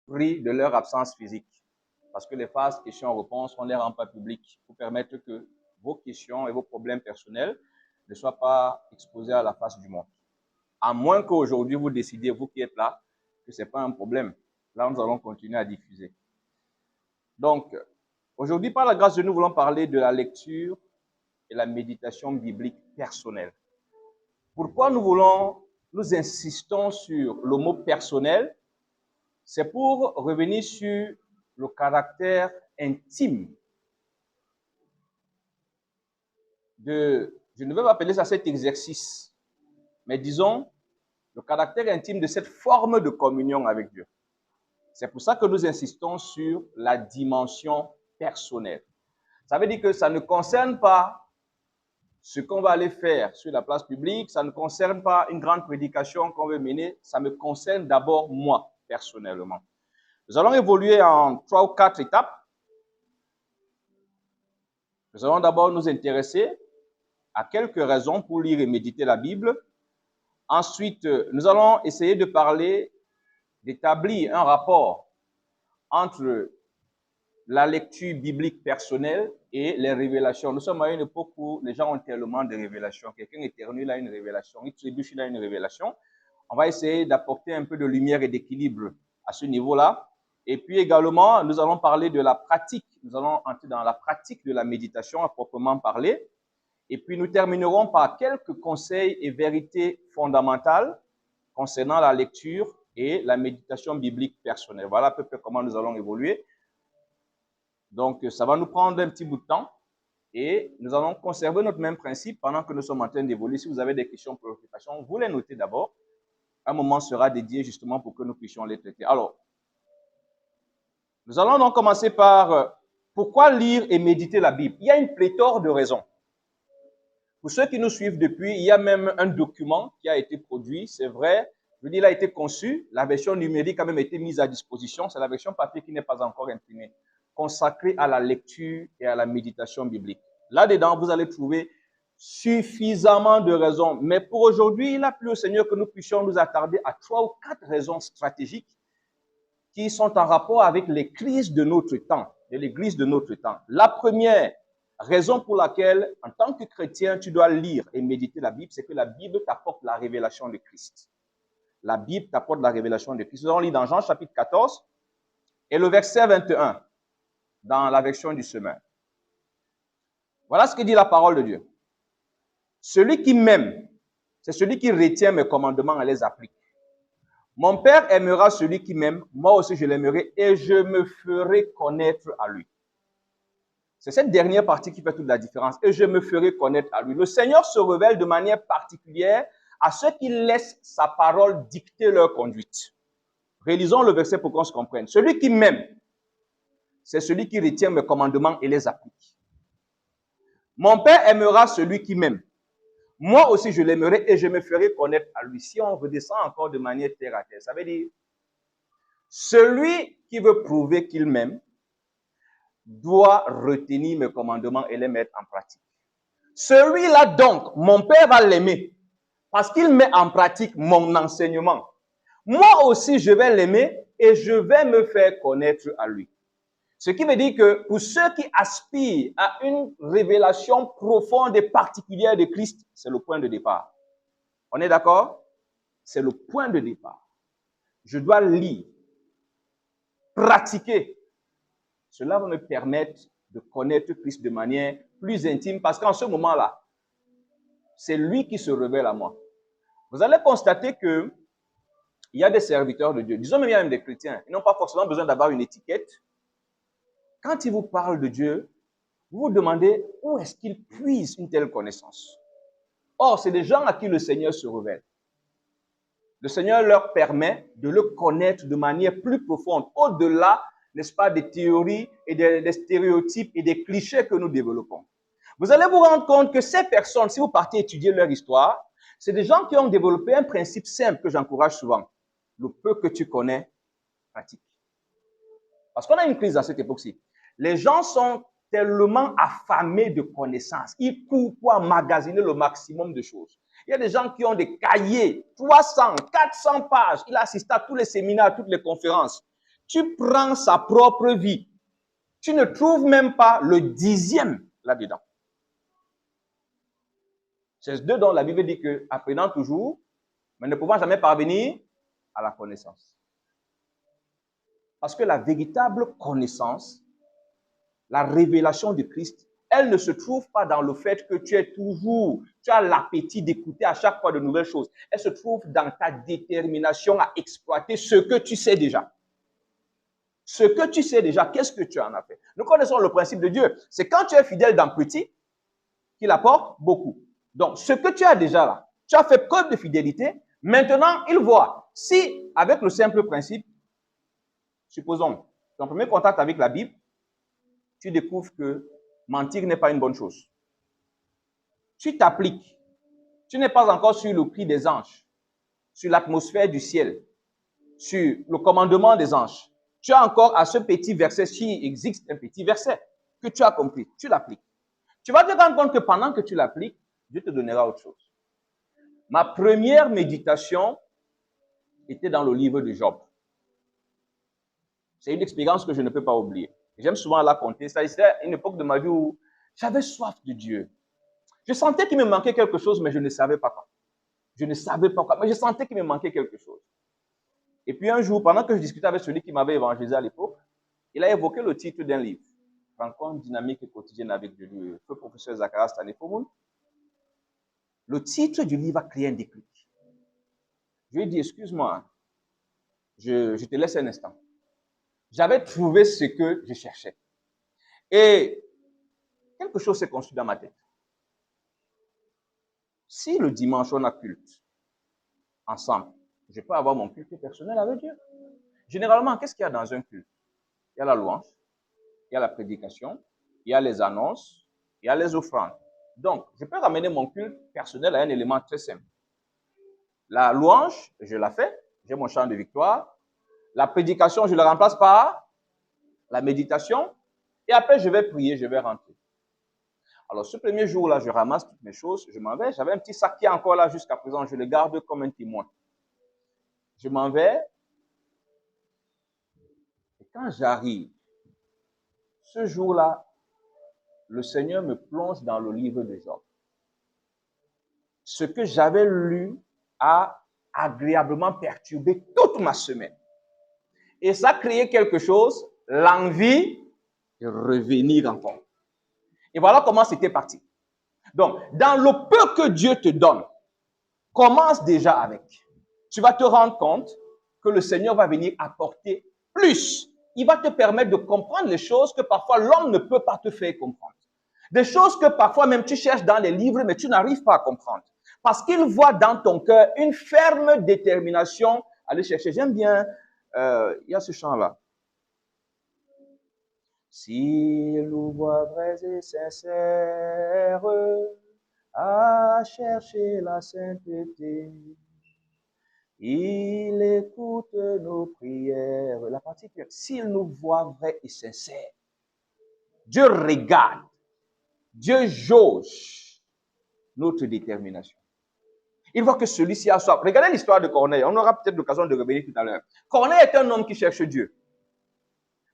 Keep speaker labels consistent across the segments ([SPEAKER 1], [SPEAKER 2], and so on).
[SPEAKER 1] pris de leur absence physique. Parce que les phases questions-réponses, on ne les rend pas publiques pour permettre que vos questions et vos problèmes personnels ne soient pas exposés à la face du monde. À moins qu'aujourd'hui, vous décidiez, vous qui êtes là, que ce n'est pas un problème. Là, nous allons continuer à diffuser. Donc, aujourd'hui, par la grâce de Dieu, nous voulons parler de la lecture et la méditation biblique personnelle. Pourquoi nous insistons sur le mot personnel? C'est pour revenir sur le caractère intime je ne vais pas appeler ça cet exercice, mais disons le caractère intime de cette forme de communion avec Dieu. C'est pour ça que nous insistons sur la dimension personnelle. Ça veut dire que ça ne concerne pas ce qu'on va aller faire sur la place publique, ça ne concerne pas une grande prédication qu'on veut mener, ça me concerne d'abord moi, personnellement. Nous allons évoluer en 3 ou 4 étapes. Nous allons d'abord nous intéresser à quelques raisons pour lire et méditer la Bible. Ensuite, nous allons essayer de parler, d'établir un rapport entre la lecture biblique personnelle et les révélations. Nous sommes à une époque où les gens ont tellement de révélations. Quelqu'un éternel a une révélation, il trébuche, il a une révélation. On va essayer d'apporter un peu de lumière et d'équilibre à ce niveau-là. Et puis également, nous allons parler de la pratique. Nous allons entrer dans la pratique de la méditation à proprement parler. Et puis nous terminerons par quelques conseils et vérités fondamentales concernant la lecture et la méditation biblique personnelle. Voilà à peu près comment nous allons évoluer. Donc, ça va nous prendre un petit bout de temps et nous allons conserver notre même principe pendant que nous sommes en train d'évoluer. Si vous avez des questions, préoccupations, vous les notez d'abord. Un moment sera dédié justement pour que nous puissions les traiter. Alors, nous allons donc commencer par pourquoi lire et méditer la Bible. Il y a une pléthore de raisons. Pour ceux qui nous suivent depuis, il y a même un document qui a été produit, c'est vrai. Je veux dire, il a été conçu, la version numérique a même été mise à disposition, c'est la version papier qui n'est pas encore imprimée, consacrée à la lecture et à la méditation biblique. Là-dedans, vous allez trouver suffisamment de raisons. Mais pour aujourd'hui, il a plu au Seigneur que nous puissions nous attarder à 3 ou 4 raisons stratégiques qui sont en rapport avec les crises de notre temps, de l'Église de notre temps. La première raison pour laquelle, en tant que chrétien, tu dois lire et méditer la Bible, c'est que la Bible t'apporte la révélation de Christ. La Bible t'apporte la révélation de Christ. Nous allons lire dans Jean chapitre 14 et le verset 21, dans la version du semeur. Voilà ce que dit la parole de Dieu. Celui qui m'aime, c'est celui qui retient mes commandements et les applique. Mon Père aimera celui qui m'aime, moi aussi je l'aimerai et je me ferai connaître à lui. C'est cette dernière partie qui fait toute la différence. Et je me ferai connaître à lui. Le Seigneur se révèle de manière particulière à ceux qui laissent sa parole dicter leur conduite. Rélisons le verset pour qu'on se comprenne. Celui qui m'aime, c'est celui qui retient mes commandements et les applique. Mon Père aimera celui qui m'aime. Moi aussi, je l'aimerai et je me ferai connaître à lui. Si on redescend encore de manière terre à terre, ça veut dire celui qui veut prouver qu'il m'aime doit retenir mes commandements et les mettre en pratique. Celui-là donc, mon Père va l'aimer parce qu'il met en pratique mon enseignement. Moi aussi, je vais l'aimer et je vais me faire connaître à lui. Ce qui veut dire que pour ceux qui aspirent à une révélation profonde et particulière de Christ, c'est le point de départ. On est d'accord? C'est le point de départ. Je dois lire, pratiquer. Cela va me permettre de connaître Christ de manière plus intime parce qu'en ce moment-là, c'est lui qui se révèle à moi. Vous allez constater qu'il y a des serviteurs de Dieu, disons même il y a même des chrétiens, ils n'ont pas forcément besoin d'avoir une étiquette. Quand ils vous parlent de Dieu, vous vous demandez où est-ce qu'ils puisent une telle connaissance. Or, c'est des gens à qui le Seigneur se révèle. Le Seigneur leur permet de le connaître de manière plus profonde, au-delà, n'est-ce pas, des théories et des stéréotypes et des clichés que nous développons. Vous allez vous rendre compte que ces personnes, si vous partez étudier leur histoire, c'est des gens qui ont développé un principe simple que j'encourage souvent. Le peu que tu connais, pratique. Parce qu'on a une crise à cette époque-ci. Les gens sont tellement affamés de connaissances. Ils courent pour emmagasiner le maximum de choses. Il y a des gens qui ont des cahiers, 300, 400 pages. Il assiste à tous les séminaires, à toutes les conférences. tu prends sa propre vie. Tu ne trouves même pas le 10e là-dedans. C'est ce dont la Bible dit que, apprenant toujours, mais ne pouvant jamais parvenir à la connaissance. Parce que la véritable connaissance, la révélation de Christ, elle ne se trouve pas dans le fait que tu as l'appétit d'écouter à chaque fois de nouvelles choses. Elle se trouve dans ta détermination à exploiter ce que tu sais déjà. Ce que tu sais déjà, qu'est-ce que tu en as fait? Nous connaissons le principe de Dieu. C'est quand tu es fidèle dans petit, qu'il apporte beaucoup. Donc, ce que tu as déjà là, tu as fait preuve de fidélité. Maintenant, il voit. Si, avec le simple principe, supposons, ton premier contact avec la Bible, tu découvres que mentir n'est pas une bonne chose. Tu t'appliques. Tu n'es pas encore sur le prix des anges, sur l'atmosphère du ciel, sur le commandement des anges. Tu as encore à ce petit verset, s'il existe un petit verset que tu as compris, tu l'appliques. Tu vas te rendre compte que pendant que tu l'appliques, Dieu te donnera autre chose. Ma première méditation était dans le livre de Job. C'est une expérience que je ne peux pas oublier. J'aime souvent la compter. C'était une époque de ma vie où j'avais soif de Dieu. Je sentais qu'il me manquait quelque chose, mais je ne savais pas quoi. Je ne savais pas quoi, mais je sentais qu'il me manquait quelque chose. Et puis un jour, pendant que je discutais avec celui qui m'avait évangélisé à l'époque, il a évoqué le titre d'un livre. Rencontre dynamique et quotidienne avec Dieu, le feu professeur Zacharias Tanefomoun. Le titre du livre a créé un déclic. Je lui ai dit, excuse-moi, je te laisse un instant. J'avais trouvé ce que je cherchais. Et quelque chose s'est construit dans ma tête. Si le dimanche, on a culte ensemble, je peux avoir mon culte personnel avec Dieu. Généralement, qu'est-ce qu'il y a dans un culte? Il y a la louange, il y a la prédication, il y a les annonces, il y a les offrandes. Donc, je peux ramener mon culte personnel à un élément très simple. La louange, je la fais, j'ai mon chant de victoire. La prédication, je la remplace par la méditation. Et après, je vais prier, je vais rentrer. Alors, ce premier jour-là, je ramasse toutes mes choses, je m'en vais. J'avais un petit sac qui est encore là jusqu'à présent, je le garde comme un témoin. Je m'en vais. Et quand j'arrive, ce jour-là, le Seigneur me plonge dans le livre de Job. Ce que j'avais lu a agréablement perturbé toute ma semaine. Et ça a créé quelque chose, l'envie de revenir encore. Et voilà comment c'était parti. Donc, dans le peu que Dieu te donne, commence déjà avec. Tu vas te rendre compte que le Seigneur va venir apporter plus. Il va te permettre de comprendre les choses que parfois l'homme ne peut pas te faire comprendre. Des choses que parfois même tu cherches dans les livres, mais tu n'arrives pas à comprendre. Parce qu'il voit dans ton cœur une ferme détermination à aller chercher. J'aime bien, il y a ce chant-là. S'il nous voit vrais et sincères à chercher la sainteté, il écoute nos prières. La partie que s'il nous voit vrais et sincères, Dieu regarde, Dieu jauge notre détermination. Il voit que celui-ci a soif. Regardez l'histoire de Corneille. On aura peut-être l'occasion de revenir tout à l'heure. Corneille est un homme qui cherche Dieu.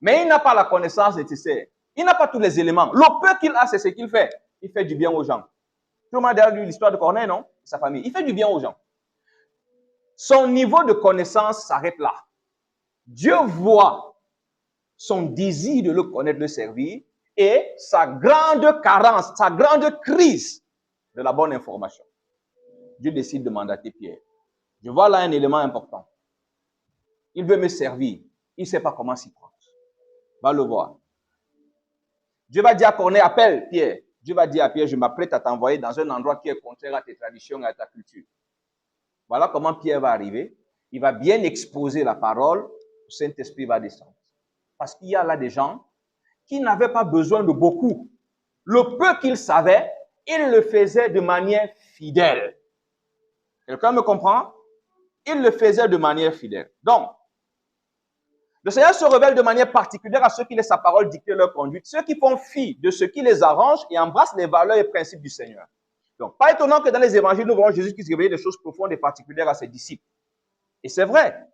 [SPEAKER 1] Mais il n'a pas la connaissance nécessaire. Il n'a pas tous les éléments. Le peu qu'il a, c'est ce qu'il fait. Il fait du bien aux gens. Tout le monde a lu l'histoire de Corneille, non? Sa famille. Il fait du bien aux gens. Son niveau de connaissance s'arrête là. Dieu voit son désir de le connaître, de le servir, et sa grande carence, sa grande crise de la bonne information. Dieu décide de mandater Pierre. Je vois là un élément important. Il veut me servir. Il ne sait pas comment s'y prendre. Va le voir. Dieu va dire à Corneille, appelle Pierre. Dieu va dire à Pierre, je m'apprête à t'envoyer dans un endroit qui est contraire à tes traditions et à ta culture. Voilà comment Pierre va arriver. Il va bien exposer la parole. Le Saint-Esprit va descendre. Parce qu'il y a là des gens qui n'avaient pas besoin de beaucoup. Le peu qu'ils savaient, ils le faisaient de manière fidèle. Quelqu'un me comprend? Ils le faisaient de manière fidèle. Donc, le Seigneur se révèle de manière particulière à ceux qui laissent sa parole dicter leur conduite, ceux qui font fi de ce qui les arrange et embrassent les valeurs et principes du Seigneur. Donc, pas étonnant que dans les évangiles, nous voyons Jésus qui se révélait des choses profondes et particulières à ses disciples. Et c'est vrai.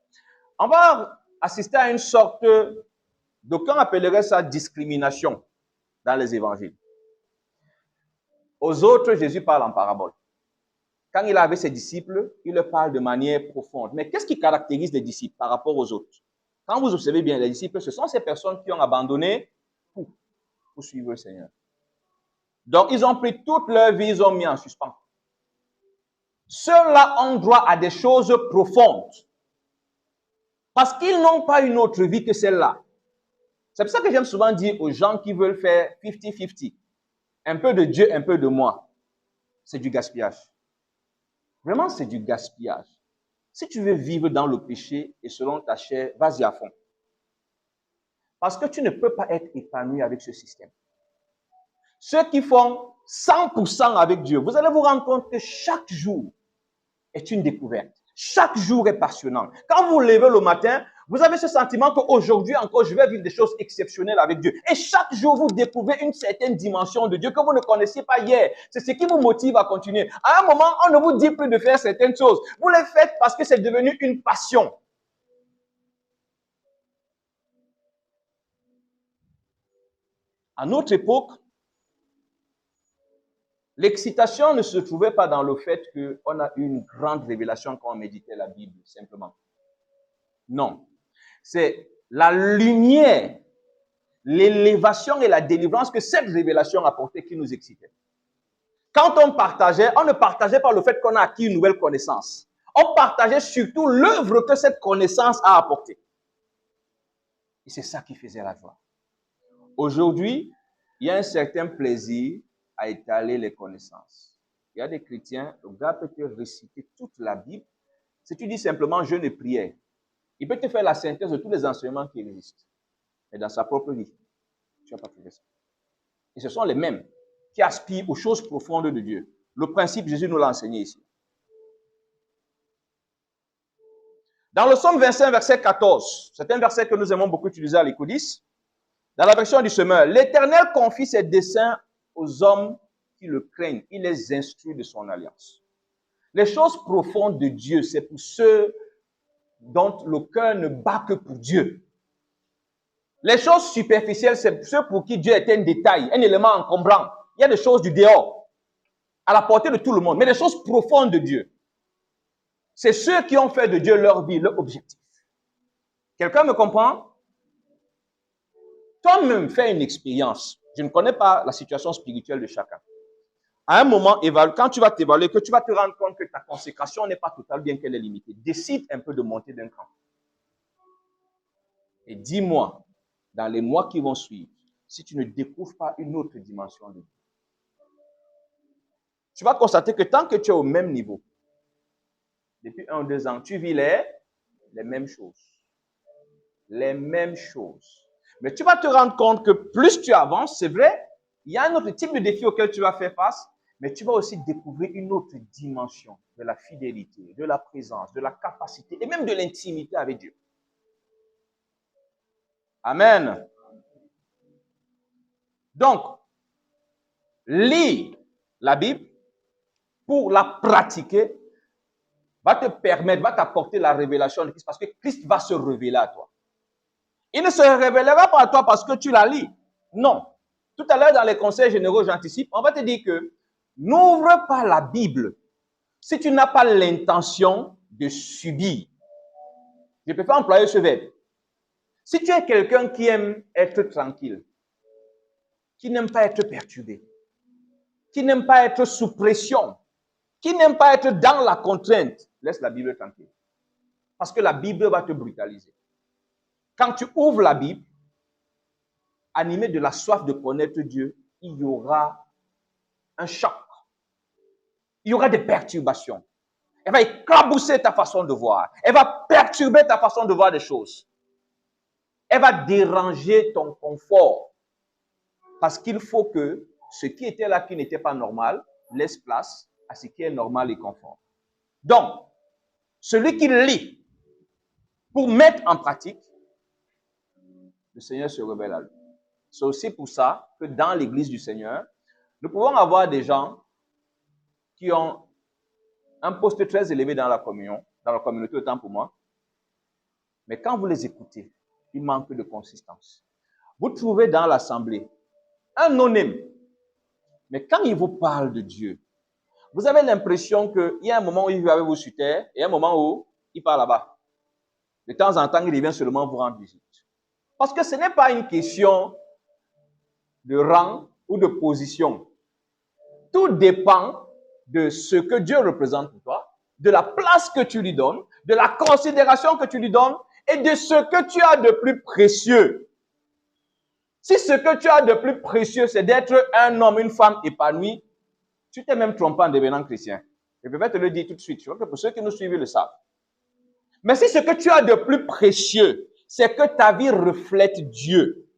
[SPEAKER 1] On va assister à une sorte, d'aucuns appelleraient ça discrimination dans les évangiles. Aux autres, Jésus parle en parabole. Quand il est avec ses disciples, il leur parle de manière profonde. Mais qu'est-ce qui caractérise les disciples par rapport aux autres? Quand vous observez bien, les disciples, ce sont ces personnes qui ont abandonné tout pour suivre le Seigneur. Donc, ils ont pris toute leur vie, ils ont mis en suspens. Ceux-là ont droit à des choses profondes. Parce qu'ils n'ont pas une autre vie que celle-là. C'est pour ça que j'aime souvent dire aux gens qui veulent faire 50-50. Un peu de Dieu, un peu de moi. C'est du gaspillage. Vraiment, c'est du gaspillage. Si tu veux vivre dans le péché et selon ta chair, vas-y à fond. Parce que tu ne peux pas être épanoui avec ce système. Ceux qui font 100% avec Dieu, vous allez vous rendre compte que chaque jour est une découverte. Chaque jour est passionnant. Quand vous vous levez le matin, vous avez ce sentiment qu'aujourd'hui encore, je vais vivre des choses exceptionnelles avec Dieu. Et chaque jour, vous découvrez une certaine dimension de Dieu que vous ne connaissiez pas hier. C'est ce qui vous motive à continuer. À un moment, on ne vous dit plus de faire certaines choses. Vous les faites parce que c'est devenu une passion. À notre époque, l'excitation ne se trouvait pas dans le fait qu'on a eu une grande révélation quand on méditait la Bible, simplement. Non. C'est la lumière, l'élévation et la délivrance que cette révélation apportait qui nous excitait. Quand on ne partageait pas le fait qu'on a acquis une nouvelle connaissance. On partageait surtout l'œuvre que cette connaissance a apportée. Et c'est ça qui faisait la joie. Aujourd'hui, il y a un certain plaisir à étaler les connaissances. Il y a des chrétiens, le gars peut te réciter toute la Bible. Si tu dis simplement jeûne et prière, il peut te faire la synthèse de tous les enseignements qui existent. Mais dans sa propre vie, tu n'as pas trouvé ça. Et ce sont les mêmes qui aspirent aux choses profondes de Dieu. Le principe, Jésus nous l'a enseigné ici. Dans le Psaume 25, verset 14, c'est un verset que nous aimons beaucoup utiliser à l'Écoudis. Dans la version du semeur, l'Éternel confie ses desseins aux hommes qui le craignent. Il les instruit de son alliance. Les choses profondes de Dieu, c'est pour ceux dont le cœur ne bat que pour Dieu. Les choses superficielles, c'est ceux pour qui Dieu est un détail, un élément encombrant. Il y a des choses du dehors, à la portée de tout le monde, mais les choses profondes de Dieu. C'est ceux qui ont fait de Dieu leur vie, leur objectif. Quelqu'un me comprend? Toi-même, fais une expérience. Je ne connais pas la situation spirituelle de chacun. À un moment, quand tu vas t'évaluer, que tu vas te rendre compte que ta consécration n'est pas totale, bien qu'elle est limitée. Décide un peu de monter d'un cran. Et dis-moi, dans les mois qui vont suivre, si tu ne découvres pas une autre dimension de Dieu. Tu vas constater que tant que tu es au même niveau, depuis 1 ou 2 ans, tu vis les mêmes choses. Les mêmes choses. Mais tu vas te rendre compte que plus tu avances, c'est vrai, il y a un autre type de défi auquel tu vas faire face, mais tu vas aussi découvrir une autre dimension de la fidélité, de la présence, de la capacité et même de l'intimité avec Dieu. Amen. Donc, lis la Bible pour la pratiquer va te permettre, va t'apporter la révélation de Christ parce que Christ va se révéler à toi. Il ne se révélera pas à toi parce que tu la lis. Non. Tout à l'heure, dans les conseils généraux, j'anticipe, on va te dire que n'ouvre pas la Bible si tu n'as pas l'intention de subir. Je peux pas employer ce verbe. Si tu es quelqu'un qui aime être tranquille, qui n'aime pas être perturbé, qui n'aime pas être sous pression, qui n'aime pas être dans la contrainte, laisse la Bible tranquille. Parce que la Bible va te brutaliser. Quand tu ouvres la Bible, animé de la soif de connaître Dieu, il y aura un choc. Il y aura des perturbations. Elle va éclabousser ta façon de voir. Elle va perturber ta façon de voir des choses. Elle va déranger ton confort. Parce qu'il faut que ce qui était là, qui n'était pas normal, laisse place à ce qui est normal et confort. Donc, celui qui lit pour mettre en pratique, le Seigneur se révèle à lui. C'est aussi pour ça que dans l'église du Seigneur, nous pouvons avoir des gens qui ont un poste très élevé dans la communion, dans la communauté, autant pour moi. Mais quand vous les écoutez, il manque de consistance. Vous trouvez dans l'assemblée un non-aime. Mais quand il vous parle de Dieu, vous avez l'impression qu'il y a un moment où il vit avec vous sur terre et un moment où il part là-bas. De temps en temps, il vient seulement vous rendre visite. Parce que ce n'est pas une question de rang ou de position. Tout dépend de ce que Dieu représente pour toi, de la place que tu lui donnes, de la considération que tu lui donnes et de ce que tu as de plus précieux. Si ce que tu as de plus précieux, c'est d'être un homme, une femme épanouie, tu t'es même trompé en devenant chrétien. Je vais te le dire tout de suite. Je crois que pour ceux qui nous suivent le savent. Mais si ce que tu as de plus précieux, c'est que ta vie reflète Dieu,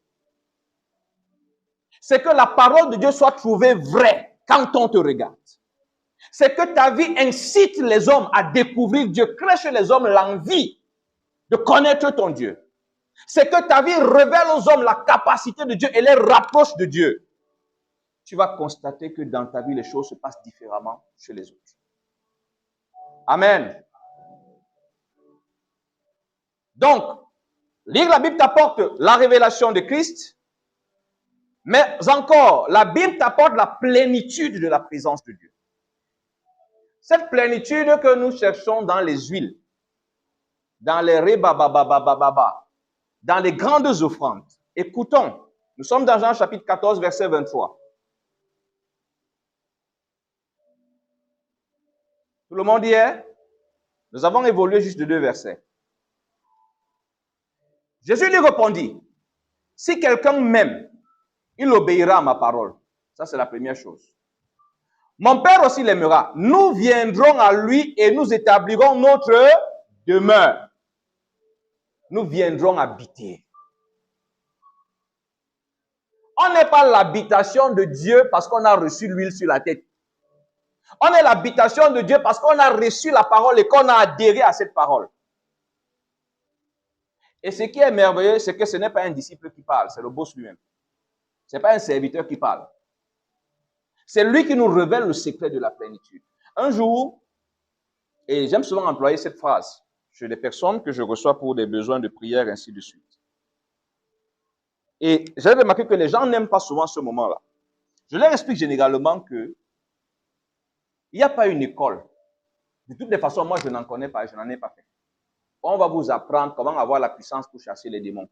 [SPEAKER 1] c'est que la parole de Dieu soit trouvée vraie quand on te regarde, c'est que ta vie incite les hommes à découvrir Dieu, crée chez les hommes l'envie de connaître ton Dieu, c'est que ta vie révèle aux hommes la capacité de Dieu et les rapproche de Dieu, tu vas constater que dans ta vie, les choses se passent différemment chez les autres. Amen. Donc, lire la Bible t'apporte la révélation de Christ, mais encore, la Bible t'apporte la plénitude de la présence de Dieu. Cette plénitude que nous cherchons dans les huiles, dans les rébabababababa, dans les grandes offrandes. Écoutons, nous sommes dans Jean chapitre 14, verset 23. Tout le monde y est? Nous avons évolué juste de 2 versets. Jésus lui répondit, si quelqu'un m'aime, il obéira à ma parole. Ça, c'est la première chose. Mon Père aussi l'aimera. Nous viendrons à lui et nous établirons notre demeure. Nous viendrons habiter. On n'est pas l'habitation de Dieu parce qu'on a reçu l'huile sur la tête. On est l'habitation de Dieu parce qu'on a reçu la parole et qu'on a adhéré à cette parole. Et ce qui est merveilleux, c'est que ce n'est pas un disciple qui parle, c'est le boss lui-même. Ce n'est pas un serviteur qui parle. C'est lui qui nous révèle le secret de la plénitude. Un jour, et j'aime souvent employer cette phrase chez les personnes que je reçois pour des besoins de prière, ainsi de suite. Et j'ai remarqué que les gens n'aiment pas souvent ce moment-là. Je leur explique généralement que il n'y a pas une école. De toutes les façons, moi, je n'en connais pas, je n'en ai pas fait. On va vous apprendre comment avoir la puissance pour chasser les démons.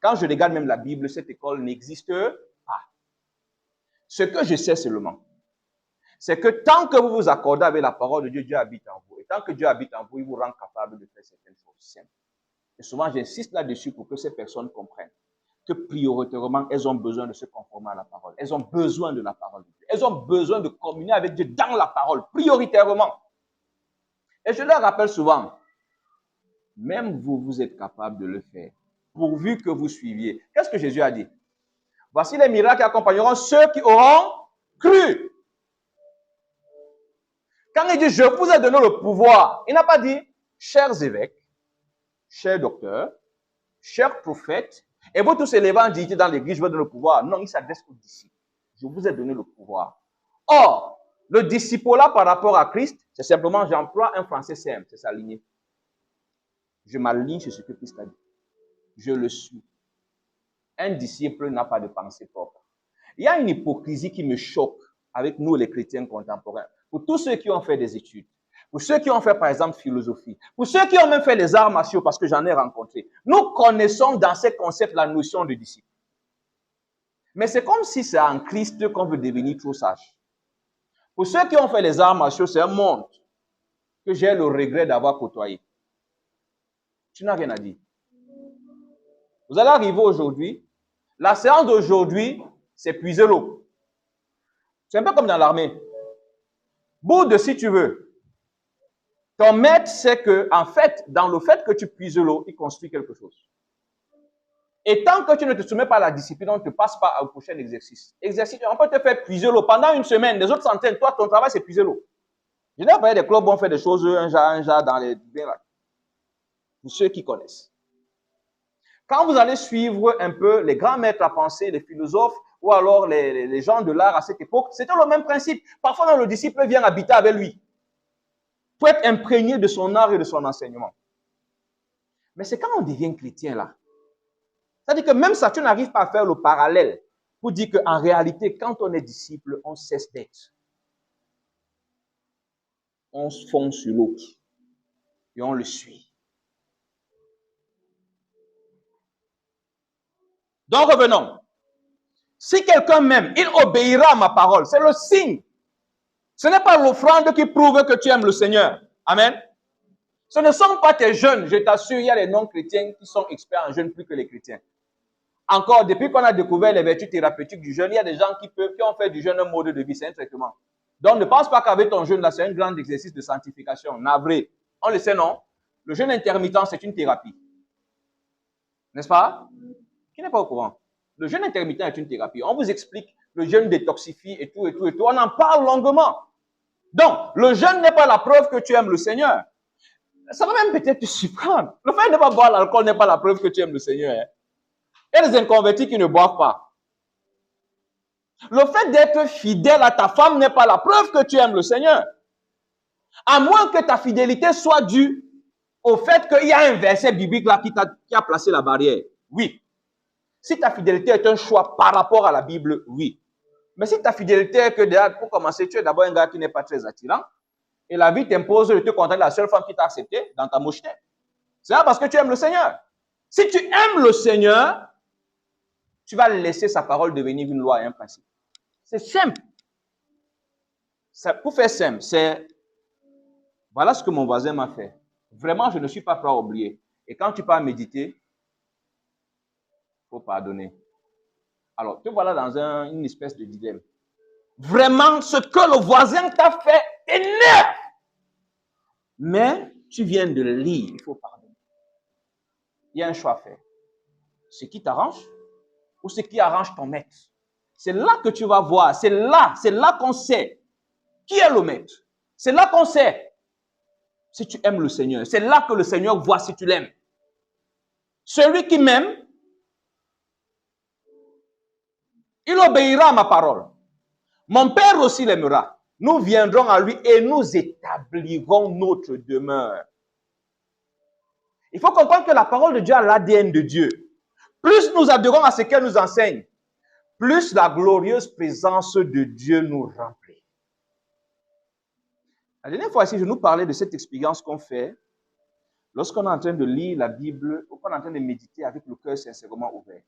[SPEAKER 1] Quand je regarde même la Bible, cette école n'existe pas. Ce que je sais seulement, c'est que tant que vous vous accordez avec la parole de Dieu, Dieu habite en vous. Et tant que Dieu habite en vous, il vous rend capable de faire certaines choses simples. Et souvent, j'insiste là-dessus pour que ces personnes comprennent que prioritairement, elles ont besoin de se conformer à la parole. Elles ont besoin de la parole de Dieu. Elles ont besoin de communier avec Dieu dans la parole, prioritairement. Et je leur rappelle souvent, même vous, vous êtes capable de le faire, pourvu que vous suiviez. Qu'est-ce que Jésus a dit? Voici les miracles qui accompagneront ceux qui auront cru. Quand il dit, je vous ai donné le pouvoir, il n'a pas dit, chers évêques, chers docteurs, chers prophètes, et vous tous élevés en dignité dans l'église, je vous donne le pouvoir. Non, il s'adresse aux disciples. Je vous ai donné le pouvoir. Or, le disciple-là par rapport à Christ, c'est simplement, j'emploie un français simple, c'est s'aligner. Je m'aligne sur ce que Christ a dit. Je le suis. Un disciple n'a pas de pensée propre. Il y a une hypocrisie qui me choque avec nous, les chrétiens contemporains. Pour tous ceux qui ont fait des études, pour ceux qui ont fait, par exemple, philosophie, pour ceux qui ont même fait les arts martiaux, parce que j'en ai rencontré, nous connaissons dans ces concepts la notion de disciple. Mais c'est comme si c'est en Christ qu'on veut devenir trop sage. Pour ceux qui ont fait les arts martiaux, c'est un monde que j'ai le regret d'avoir côtoyé. Tu n'as rien à dire. Vous allez arriver aujourd'hui. La séance d'aujourd'hui, c'est puiser l'eau. C'est un peu comme dans l'armée. Bout de si tu veux. Ton maître sait que, en fait, dans le fait que tu puises l'eau, il construit quelque chose. Et tant que tu ne te soumets pas à la discipline, on ne te passe pas au prochain exercice. Exercice, on peut te faire puiser l'eau pendant une semaine, les autres centaines. Toi, ton travail, c'est puiser l'eau. Je n'ai pas des clubs où on fait des choses, un jar dans les bains. Pour ceux qui connaissent. Quand vous allez suivre un peu les grands maîtres à penser, les philosophes, ou alors les gens de l'art à cette époque, c'était le même principe. Parfois, le disciple vient habiter avec lui, pour être imprégné de son art et de son enseignement. Mais c'est quand on devient chrétien là. C'est-à-dire que même ça, tu n'arrives pas à faire le parallèle pour dire qu'en réalité, quand on est disciple, on cesse d'être. On se fond sur l'autre et on le suit. Donc revenons. Si quelqu'un m'aime, il obéira à ma parole. C'est le signe. Ce n'est pas l'offrande qui prouve que tu aimes le Seigneur. Amen. Ce ne sont pas tes jeûnes. Je t'assure, il y a les non-chrétiens qui sont experts en jeûne plus que les chrétiens. Encore, depuis qu'on a découvert les vertus thérapeutiques du jeûne, il y a des gens qui ont fait du jeûne un mode de vie, c'est un traitement. Donc, ne pense pas qu'avec ton jeûne, là, c'est un grand exercice de sanctification. Navré. On le sait, non? Le jeûne intermittent, c'est une thérapie. N'est-ce pas? Qui n'est pas au courant? Le jeûne intermittent est une thérapie. On vous explique, le jeûne détoxifie et tout, et tout, et tout. On en parle longuement. Donc, le jeûne n'est pas la preuve que tu aimes le Seigneur. Ça va même peut-être te surprendre. Le fait de ne pas boire l'alcool n'est pas la preuve que tu aimes le Seigneur. Hein? Il y a des inconvertis qui ne boivent pas. Le fait d'être fidèle à ta femme n'est pas la preuve que tu aimes le Seigneur. À moins que ta fidélité soit due au fait qu'il y a un verset biblique là qui a placé la barrière. Oui. Si ta fidélité est un choix par rapport à la Bible, oui. Mais si ta fidélité est que déjà, pour commencer, tu es d'abord un gars qui n'est pas très attirant, et la vie t'impose de te contenter de la seule femme qui t'a accepté dans ta mocheté, c'est parce que tu aimes le Seigneur. Si tu aimes le Seigneur, tu vas laisser sa parole devenir une loi et un principe. C'est simple. Pour faire simple, c'est voilà ce que mon voisin m'a fait. Vraiment, je ne suis pas prêt à oublier. Et quand tu pars méditer, il faut pardonner. Alors, te voilà dans une espèce de dilemme. Vraiment, ce que le voisin t'a fait énerve. Mais tu viens de le lire, il faut pardonner. Il y a un choix à faire. Ce qui t'arrange ou ce qui arrange ton maître. C'est là que tu vas voir. C'est là qu'on sait qui est le maître. C'est là qu'on sait si tu aimes le Seigneur. C'est là que le Seigneur voit si tu l'aimes. Celui qui m'aime, il obéira à ma parole. Mon Père aussi l'aimera. Nous viendrons à lui et nous établirons notre demeure. Il faut comprendre que la parole de Dieu a l'ADN de Dieu. Plus nous adhérons à ce qu'elle nous enseigne, plus la glorieuse présence de Dieu nous remplit. La dernière fois ici, je nous parlais de cette expérience qu'on fait lorsqu'on est en train de lire la Bible ou qu'on est en train de méditer avec le cœur sincèrement ouvert.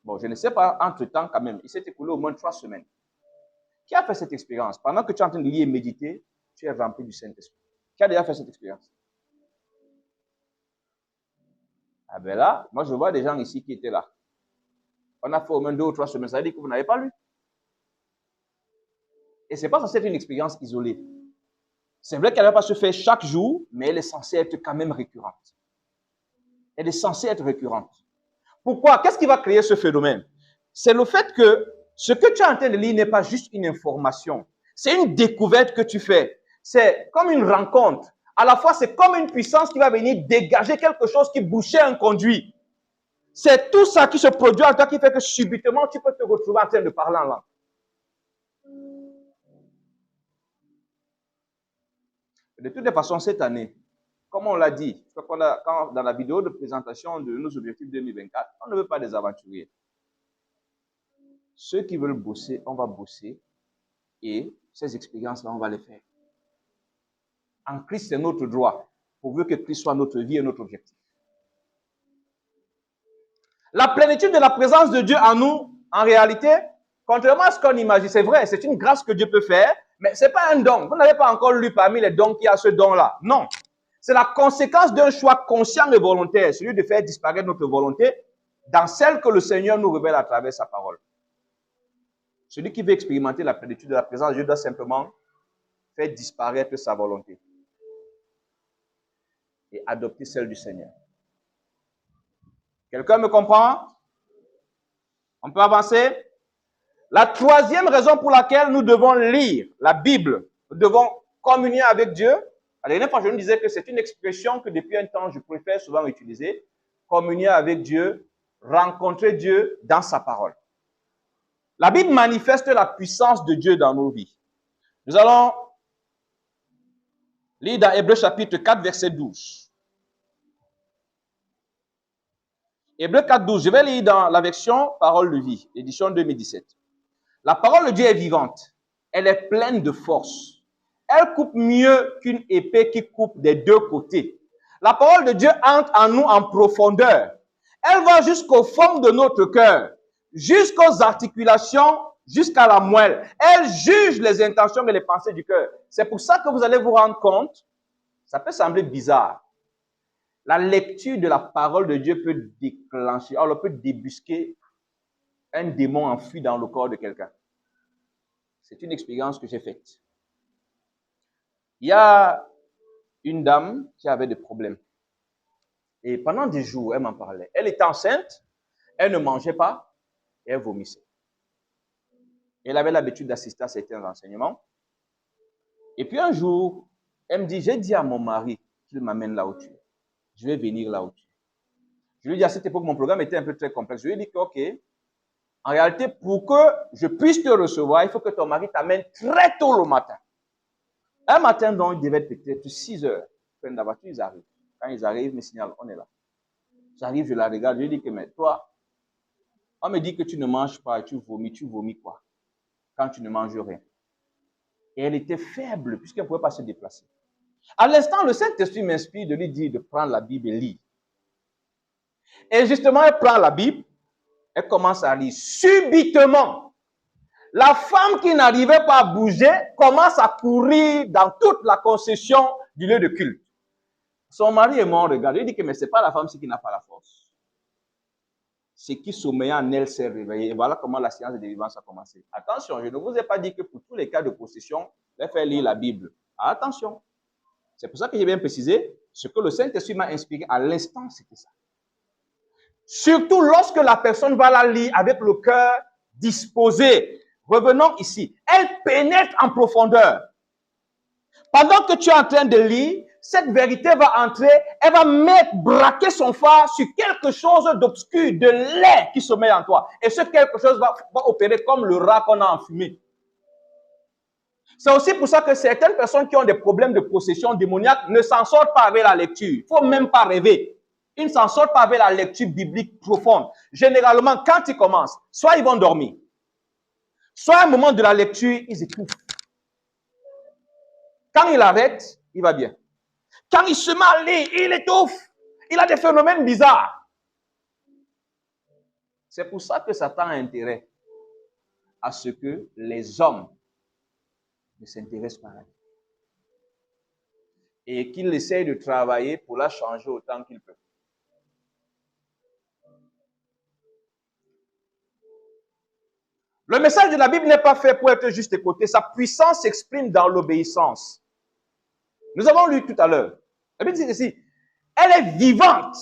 [SPEAKER 1] Bon, je ne sais pas, entre-temps quand même, il s'est écoulé au moins 3 semaines. Qui a fait cette expérience? Pendant que tu es en train de lire et méditer, tu es rempli du Saint-Esprit. Qui a déjà fait cette expérience? Ah ben là, moi je vois des gens ici qui étaient là. On a fait au moins 2 ou 3 semaines, ça veut dire que vous n'avez pas lu. Et ce n'est pas censé être une expérience isolée. C'est vrai qu'elle ne va pas se faire chaque jour, mais elle est censée être quand même récurrente. Elle est censée être récurrente. Pourquoi? Qu'est-ce qui va créer ce phénomène? C'est le fait que ce que tu es en train de lire n'est pas juste une information. C'est une découverte que tu fais. C'est comme une rencontre. À la fois, c'est comme une puissance qui va venir dégager quelque chose qui bouchait un conduit. C'est tout ça qui se produit en toi qui fait que subitement, tu peux te retrouver en train de parler en langue. De toutes les façons, cette année, comme on l'a dit, dans la vidéo de présentation de nos objectifs 2024, on ne veut pas des aventuriers. Ceux qui veulent bosser, on va bosser et ces expériences-là, on va les faire. En Christ, c'est notre droit, pourvu que Christ soit notre vie et notre objectif. La plénitude de la présence de Dieu en nous, en réalité, contrairement à ce qu'on imagine, c'est vrai, c'est une grâce que Dieu peut faire, mais ce n'est pas un don. Vous n'avez pas encore lu parmi les dons qu'il y a ce don-là. Non. C'est la conséquence d'un choix conscient et volontaire, celui de faire disparaître notre volonté dans celle que le Seigneur nous révèle à travers sa parole. Celui qui veut expérimenter la plénitude de la présence de Dieu doit simplement faire disparaître sa volonté et adopter celle du Seigneur. Quelqu'un me comprend? On peut avancer? La troisième raison pour laquelle nous devons lire la Bible, nous devons communier avec Dieu. La dernière fois, je nous disais que c'est une expression que depuis un temps, je préfère souvent utiliser. Communier avec Dieu, rencontrer Dieu dans sa parole. La Bible manifeste la puissance de Dieu dans nos vies. Nous allons lire dans Hébreux chapitre 4, verset 12. Hébreux 4.12, je vais lire dans la version Parole de vie, édition 2017. La parole de Dieu est vivante. Elle est pleine de force. Elle coupe mieux qu'une épée qui coupe des deux côtés. La parole de Dieu entre en nous en profondeur. Elle va jusqu'au fond de notre cœur, jusqu'aux articulations, jusqu'à la moelle. Elle juge les intentions et les pensées du cœur. C'est pour ça que vous allez vous rendre compte, ça peut sembler bizarre. La lecture de la parole de Dieu peut déclencher, alors peut débusquer un démon enfui dans le corps de quelqu'un. C'est une expérience que j'ai faite. Il y a une dame qui avait des problèmes. Et pendant des jours, elle m'en parlait. Elle était enceinte, elle ne mangeait pas et elle vomissait. Elle avait l'habitude d'assister à certains enseignements. Et puis un jour, elle me dit, j'ai dit à mon mari qu'il m'amène là où tu es. Je vais venir là où tu es. Je lui ai dit à cette époque, mon programme était un peu très complexe. Je lui ai dit que, ok, en réalité, pour que je puisse te recevoir, il faut que ton mari t'amène très tôt le matin. Un matin, donc, il devait être peut-être 6 heures. Ils prennent la voiture, ils arrivent. Quand ils arrivent, ils me signalent, on est là. J'arrive, je la regarde, je lui dis que, mais toi, on me dit que tu ne manges pas et tu vomis quoi? Quand tu ne manges rien. Et elle était faible, puisqu'elle ne pouvait pas se déplacer. À l'instant, le Saint-Esprit m'inspire de lui dire de prendre la Bible et lire. Et justement, elle prend la Bible, elle commence à lire. Subitement, la femme qui n'arrivait pas à bouger commence à courir dans toute la concession du lieu de culte. Son mari est mort, regarde. Il dit que mais ce n'est pas la femme qui n'a pas la force. Ce qui sommeillait en elle s'est réveillé. Et voilà comment la science de délivrance a commencé. Attention, je ne vous ai pas dit que pour tous les cas de possession, je vais faire lire la Bible. Attention. C'est pour ça que j'ai bien précisé, ce que le Saint-Esprit m'a inspiré à l'instant, c'était ça. Surtout lorsque la personne va la lire avec le cœur disposé. Revenons ici. Elle pénètre en profondeur. Pendant que tu es en train de lire, cette vérité va entrer, elle va braquer son phare sur quelque chose d'obscur, de laid qui sommeille en toi. Et ce quelque chose va opérer comme le rat qu'on a enfumé. C'est aussi pour ça que certaines personnes qui ont des problèmes de possession démoniaque ne s'en sortent pas avec la lecture. Il ne faut même pas rêver. Ils ne s'en sortent pas avec la lecture biblique profonde. Généralement, quand ils commencent, soit ils vont dormir, soit à un moment de la lecture, ils étouffent. Quand il arrête, il va bien. Quand il se met à lire, il étouffe. Il a des phénomènes bizarres. C'est pour ça que Satan a intérêt à ce que les hommes ne s'intéressent pas à elle. Et qu'il essaye de travailler pour la changer autant qu'il peut. Le message de la Bible n'est pas fait pour être juste écouté. Sa puissance s'exprime dans l'obéissance. Nous avons lu tout à l'heure. La Bible dit ici, elle est vivante.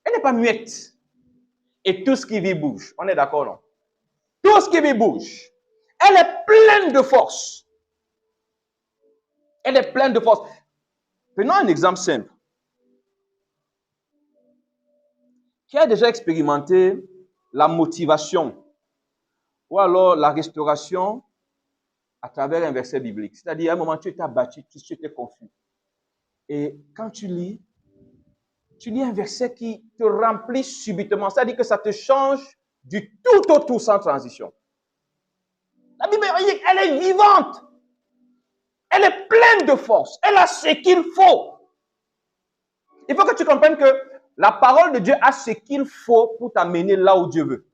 [SPEAKER 1] Elle n'est pas muette. Et tout ce qui vit bouge. On est d'accord, non? Tout ce qui vit bouge. Elle est pleine de force. Elle est pleine de force. Prenons un exemple simple. Qui a déjà expérimenté la motivation ou alors la restauration à travers un verset biblique? C'est-à-dire, à un moment, tu étais abattu, tu étais confus. Et quand tu lis un verset qui te remplit subitement. C'est-à-dire que ça te change du tout au tout sans transition. La Bible, elle est vivante. Elle est pleine de force. Elle a ce qu'il faut. Il faut que tu comprennes que la parole de Dieu a ce qu'il faut pour t'amener là où Dieu veut.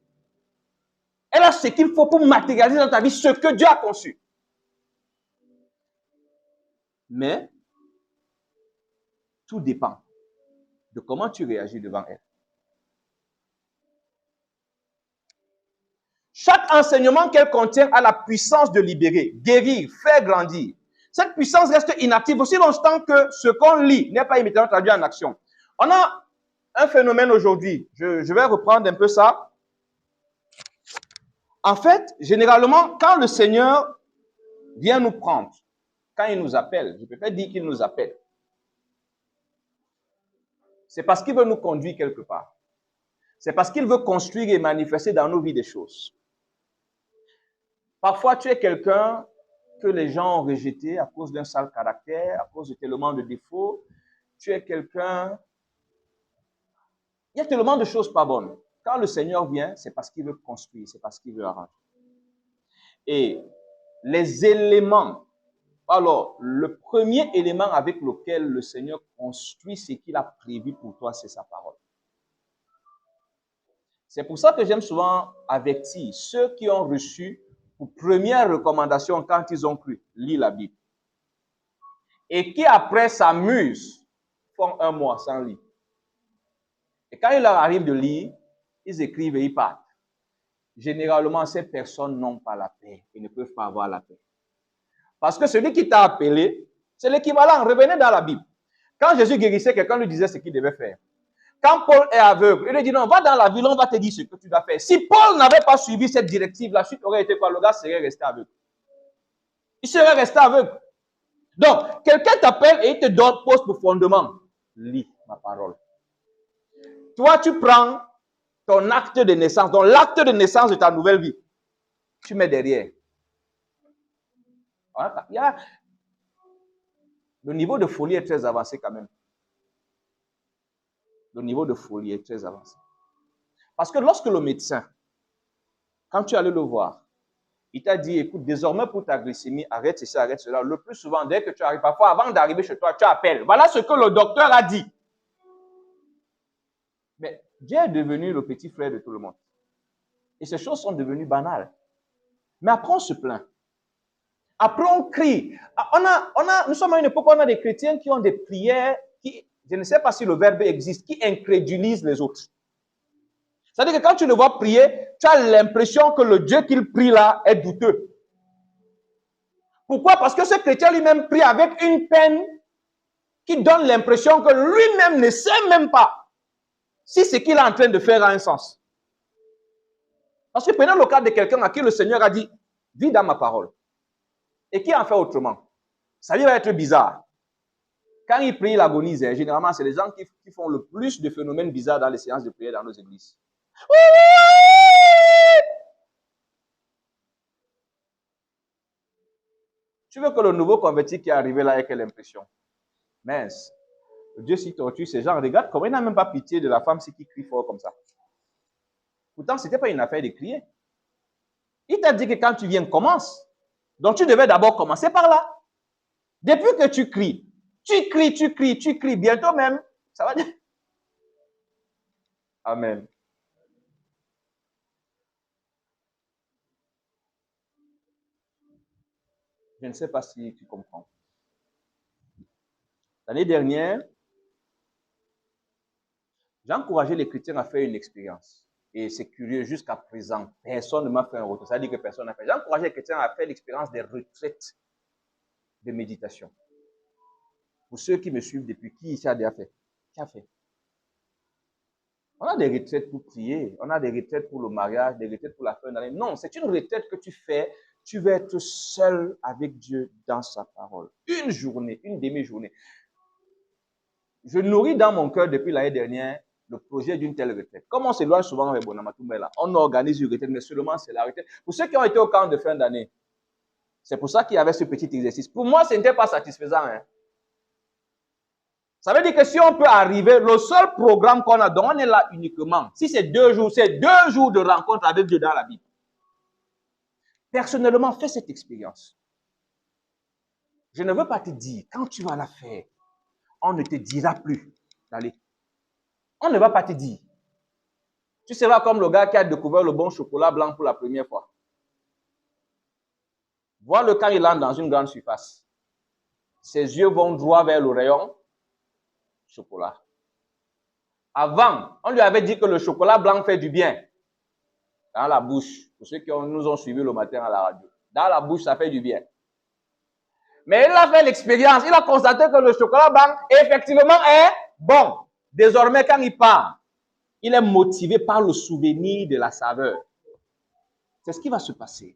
[SPEAKER 1] Elle a ce qu'il faut pour matérialiser dans ta vie ce que Dieu a conçu. Mais tout dépend de comment tu réagis devant elle. Chaque enseignement qu'elle contient a la puissance de libérer, guérir, faire grandir. Cette puissance reste inactive aussi longtemps que ce qu'on lit n'est pas immédiatement traduit en action. On a un phénomène aujourd'hui. Je vais reprendre un peu ça. En fait, généralement, quand le Seigneur vient nous prendre, quand il nous appelle, je peux pas dire qu'il nous appelle, c'est parce qu'il veut nous conduire quelque part. C'est parce qu'il veut construire et manifester dans nos vies des choses. Parfois, tu es quelqu'un que les gens ont rejeté à cause d'un sale caractère, à cause de tellement de défauts. Tu es quelqu'un... Il y a tellement de choses pas bonnes. Quand le Seigneur vient, c'est parce qu'il veut construire, c'est parce qu'il veut arranger. Et les éléments, alors le premier élément avec lequel le Seigneur construit ce qu'il a prévu pour toi, c'est sa parole. C'est pour ça que j'aime souvent avertir ceux qui ont reçu pour première recommandation quand ils ont cru, lis la Bible. Et qui après s'amusent, font un mois sans lire. Et quand il leur arrive de lire, ils écrivent et ils partent. Généralement, ces personnes n'ont pas la paix et ne peuvent pas avoir la paix. Parce que celui qui t'a appelé, c'est l'équivalent. Revenez dans la Bible. Quand Jésus guérissait, quelqu'un lui disait ce qu'il devait faire. Quand Paul est aveugle, il lui dit non, va dans la ville, on va te dire ce que tu dois faire. Si Paul n'avait pas suivi cette directive, la suite aurait été quoi? Le gars serait resté aveugle. Il serait resté aveugle. Donc, quelqu'un t'appelle et il te donne, pose pour fondement. Lis ma parole. Toi, tu prends ton acte de naissance, donc l'acte de naissance de ta nouvelle vie, tu mets derrière. Le niveau de folie est très avancé quand même. Le niveau de folie est très avancé. Parce que lorsque le médecin, quand tu allais le voir, il t'a dit, écoute, désormais pour ta glycémie, arrête ceci, arrête cela. Le plus souvent, dès que tu arrives, parfois avant d'arriver chez toi, tu appelles. Voilà ce que le docteur a dit. Mais Dieu est devenu le petit frère de tout le monde. Et ces choses sont devenues banales. Mais après, on se plaint. Après, on crie. Nous sommes à une époque où on a des chrétiens qui ont des prières qui, je ne sais pas si le verbe existe, qui incrédulisent les autres. C'est-à-dire que quand tu le vois prier, tu as l'impression que le Dieu qu'il prie là est douteux. Pourquoi? Parce que ce chrétien lui-même prie avec une peine qui donne l'impression que lui-même ne sait même pas si ce qu'il est en train de faire a un sens. Parce que prenons le cas de quelqu'un à qui le Seigneur a dit, vis dans ma parole. Et qui en fait autrement? Ça lui va être bizarre. Quand il prie, il agonise. Généralement, c'est les gens qui font le plus de phénomènes bizarres dans les séances de prière dans nos églises. Tu veux que le nouveau converti qui est arrivé là ait quelle impression? Mince. Dieu s'y torture ces gens. Regarde comment il n'a même pas pitié de la femme qui crie fort comme ça. Pourtant, ce n'était pas une affaire de crier. Il t'a dit que quand tu viens, commence. Donc, tu devais d'abord commencer par là. Depuis que tu cries, bientôt même, ça va dire. Amen. Je ne sais pas si tu comprends. L'année dernière, j'ai encouragé les chrétiens à faire une expérience. Et c'est curieux, jusqu'à présent, personne ne m'a fait un retour. Ça veut dire que personne n'a fait. J'ai encouragé les chrétiens à faire l'expérience des retraites de méditation. Pour ceux qui me suivent depuis, qui ici a déjà fait? Qui a fait? On a des retraites pour prier, on a des retraites pour le mariage, des retraites pour la fin d'année. Non, c'est une retraite que tu fais, tu vas être seul avec Dieu dans sa parole. Une journée, une demi-journée. Je nourris dans mon cœur depuis l'année dernière le projet d'une telle retraite. Comme on s'éloigne souvent avec Bonamatoumela, on organise une retraite, mais seulement c'est la retraite. Pour ceux qui ont été au camp de fin d'année, c'est pour ça qu'il y avait ce petit exercice. Pour moi, ce n'était pas satisfaisant. Hein. Ça veut dire que si on peut arriver, le seul programme qu'on a, donc on est là uniquement. Si c'est 2 jours, c'est 2 jours de rencontre avec Dieu dans la Bible. Personnellement, fais cette expérience. Je ne veux pas te dire, quand tu vas la faire, on ne te dira plus d'aller. On ne va pas te dire. Tu seras comme le gars qui a découvert le bon chocolat blanc pour la première fois. Vois-le quand il entre dans une grande surface. Ses yeux vont droit vers le rayon chocolat. Avant, on lui avait dit que le chocolat blanc fait du bien. Dans la bouche, pour ceux qui nous ont suivis le matin à la radio. Dans la bouche, ça fait du bien. Mais il a fait l'expérience, il a constaté que le chocolat blanc, effectivement, est bon. Désormais, quand il part, il est motivé par le souvenir de la saveur. C'est ce qui va se passer.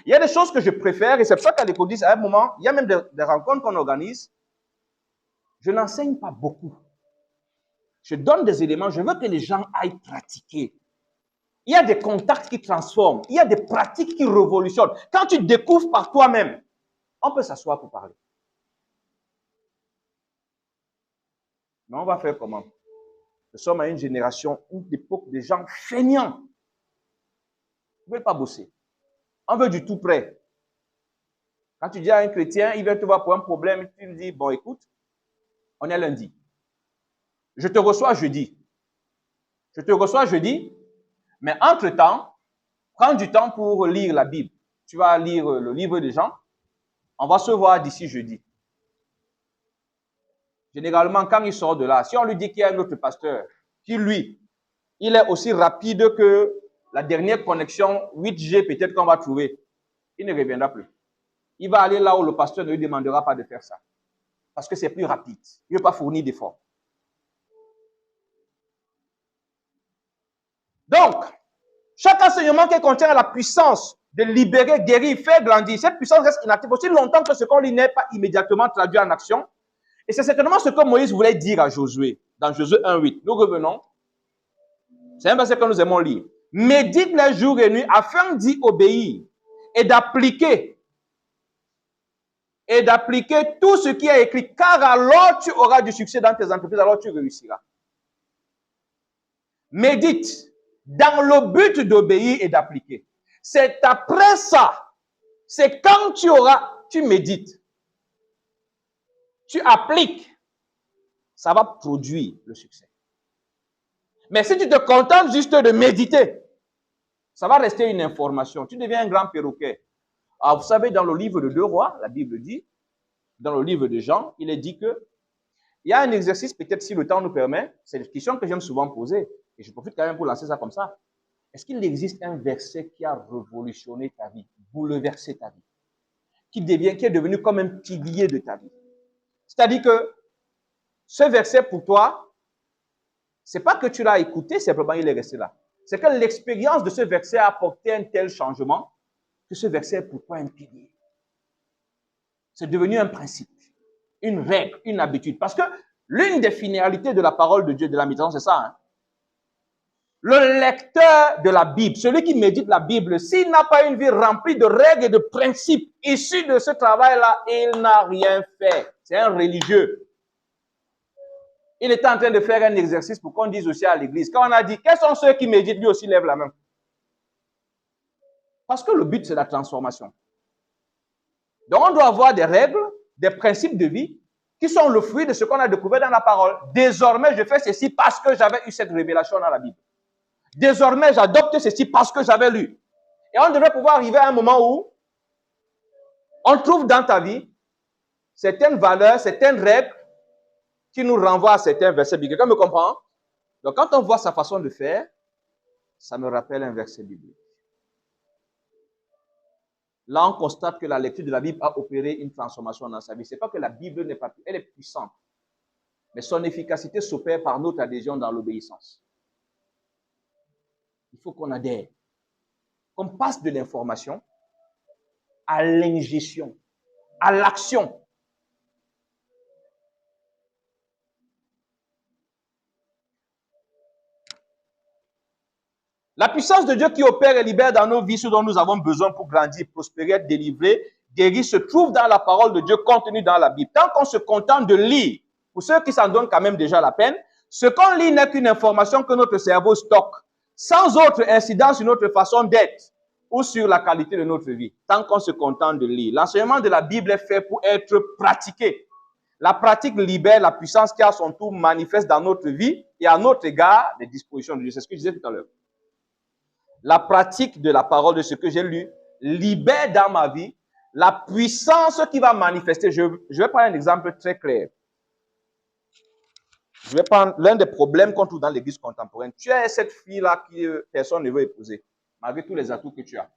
[SPEAKER 1] Il y a des choses que je préfère, et c'est pour ça qu'à l'Écodis, à un moment, il y a même des rencontres qu'on organise. Je n'enseigne pas beaucoup. Je donne des éléments, je veux que les gens aillent pratiquer. Il y a des contacts qui transforment, il y a des pratiques qui révolutionnent. Quand tu découvres par toi-même, on peut s'asseoir pour parler. Mais on va faire comment? Nous sommes à une génération, une époque de gens feignants. Ils ne veulent pas bosser. On veut du tout prêt. Quand tu dis à un chrétien, il vient te voir pour un problème, tu lui dis, bon, écoute, on est lundi. Je te reçois jeudi. Je te reçois jeudi, mais entre-temps, prends du temps pour lire la Bible. Tu vas lire le livre des gens. On va se voir d'ici jeudi. Généralement, quand il sort de là, si on lui dit qu'il y a un autre pasteur qui, lui, il est aussi rapide que la dernière connexion 8G peut-être qu'on va trouver, il ne reviendra plus. Il va aller là où le pasteur ne lui demandera pas de faire ça. Parce que c'est plus rapide. Il ne veut pas fournir d'efforts. Donc, chaque enseignement qui contient la puissance de libérer, guérir, faire grandir, cette puissance reste inactive aussi longtemps que ce qu'on lit n'est pas immédiatement traduit en action. Et c'est certainement ce que Moïse voulait dire à Josué, dans Josué 1,8. Nous revenons. C'est un verset que nous aimons lire. Médite les jours et nuits afin d'y obéir et d'appliquer tout ce qui est écrit, car alors tu auras du succès dans tes entreprises, alors tu réussiras. Médite dans le but d'obéir et d'appliquer. C'est après ça, c'est quand tu médites, tu appliques, ça va produire le succès. Mais si tu te contentes juste de méditer, ça va rester une information. Tu deviens un grand perroquet. Alors, vous savez, dans le livre de 2 Rois, la Bible dit, dans le livre de Jean, il est dit que il y a un exercice, peut-être si le temps nous permet, c'est une question que j'aime souvent poser, et je profite quand même pour lancer ça comme ça. Est-ce qu'il existe un verset qui a révolutionné ta vie, bouleversé ta vie, qui est devenu comme un pilier de ta vie? C'est-à-dire que ce verset pour toi, c'est pas que tu l'as écouté, simplement il est resté là. C'est que l'expérience de ce verset a apporté un tel changement que ce verset est pour toi un pilier. C'est devenu un principe, une règle, une habitude. Parce que l'une des finalités de la parole de Dieu, de la méditation, c'est ça. Hein? Le lecteur de la Bible, celui qui médite la Bible, s'il n'a pas une vie remplie de règles et de principes issus de ce travail-là, il n'a rien fait. C'est un religieux. Il était en train de faire un exercice pour qu'on dise aussi à l'église. Quand on a dit, quels sont ceux qui méditent, lui aussi lève la main. Parce que le but, c'est la transformation. Donc, on doit avoir des règles, des principes de vie qui sont le fruit de ce qu'on a découvert dans la parole. Désormais, je fais ceci parce que j'avais eu cette révélation dans la Bible. Désormais, j'adopte ceci parce que j'avais lu. Et on devrait pouvoir arriver à un moment où on trouve dans ta vie certaines valeurs, certaines règles qui nous renvoient à certains versets bibliques. Quelqu'un me comprend? Donc, quand on voit sa façon de faire, ça me rappelle un verset biblique. Là, on constate que la lecture de la Bible a opéré une transformation dans sa vie. Ce n'est pas que la Bible n'est pas, elle est puissante. Mais son efficacité s'opère par notre adhésion dans l'obéissance. Il faut qu'on adhère. Qu'on passe de l'information à l'ingestion, à l'action. La puissance de Dieu qui opère et libère dans nos vies ce dont nous avons besoin pour grandir, prospérer, être délivré, guérir, se trouve dans la parole de Dieu contenue dans la Bible. Tant qu'on se contente de lire, pour ceux qui s'en donnent quand même déjà la peine, ce qu'on lit n'est qu'une information que notre cerveau stocke, sans autre incidence sur notre façon d'être ou sur la qualité de notre vie, tant qu'on se contente de lire. L'enseignement de la Bible est fait pour être pratiqué. La pratique libère la puissance qui à son tour manifeste dans notre vie et à notre égard des dispositions de Dieu. C'est ce que je disais tout à l'heure. La pratique de la parole de ce que j'ai lu libère dans ma vie la puissance qui va manifester. Je vais prendre un exemple très clair. Je vais prendre l'un des problèmes qu'on trouve dans l'église contemporaine. Tu as cette fille-là que personne ne veut épouser, malgré tous les atouts que tu as.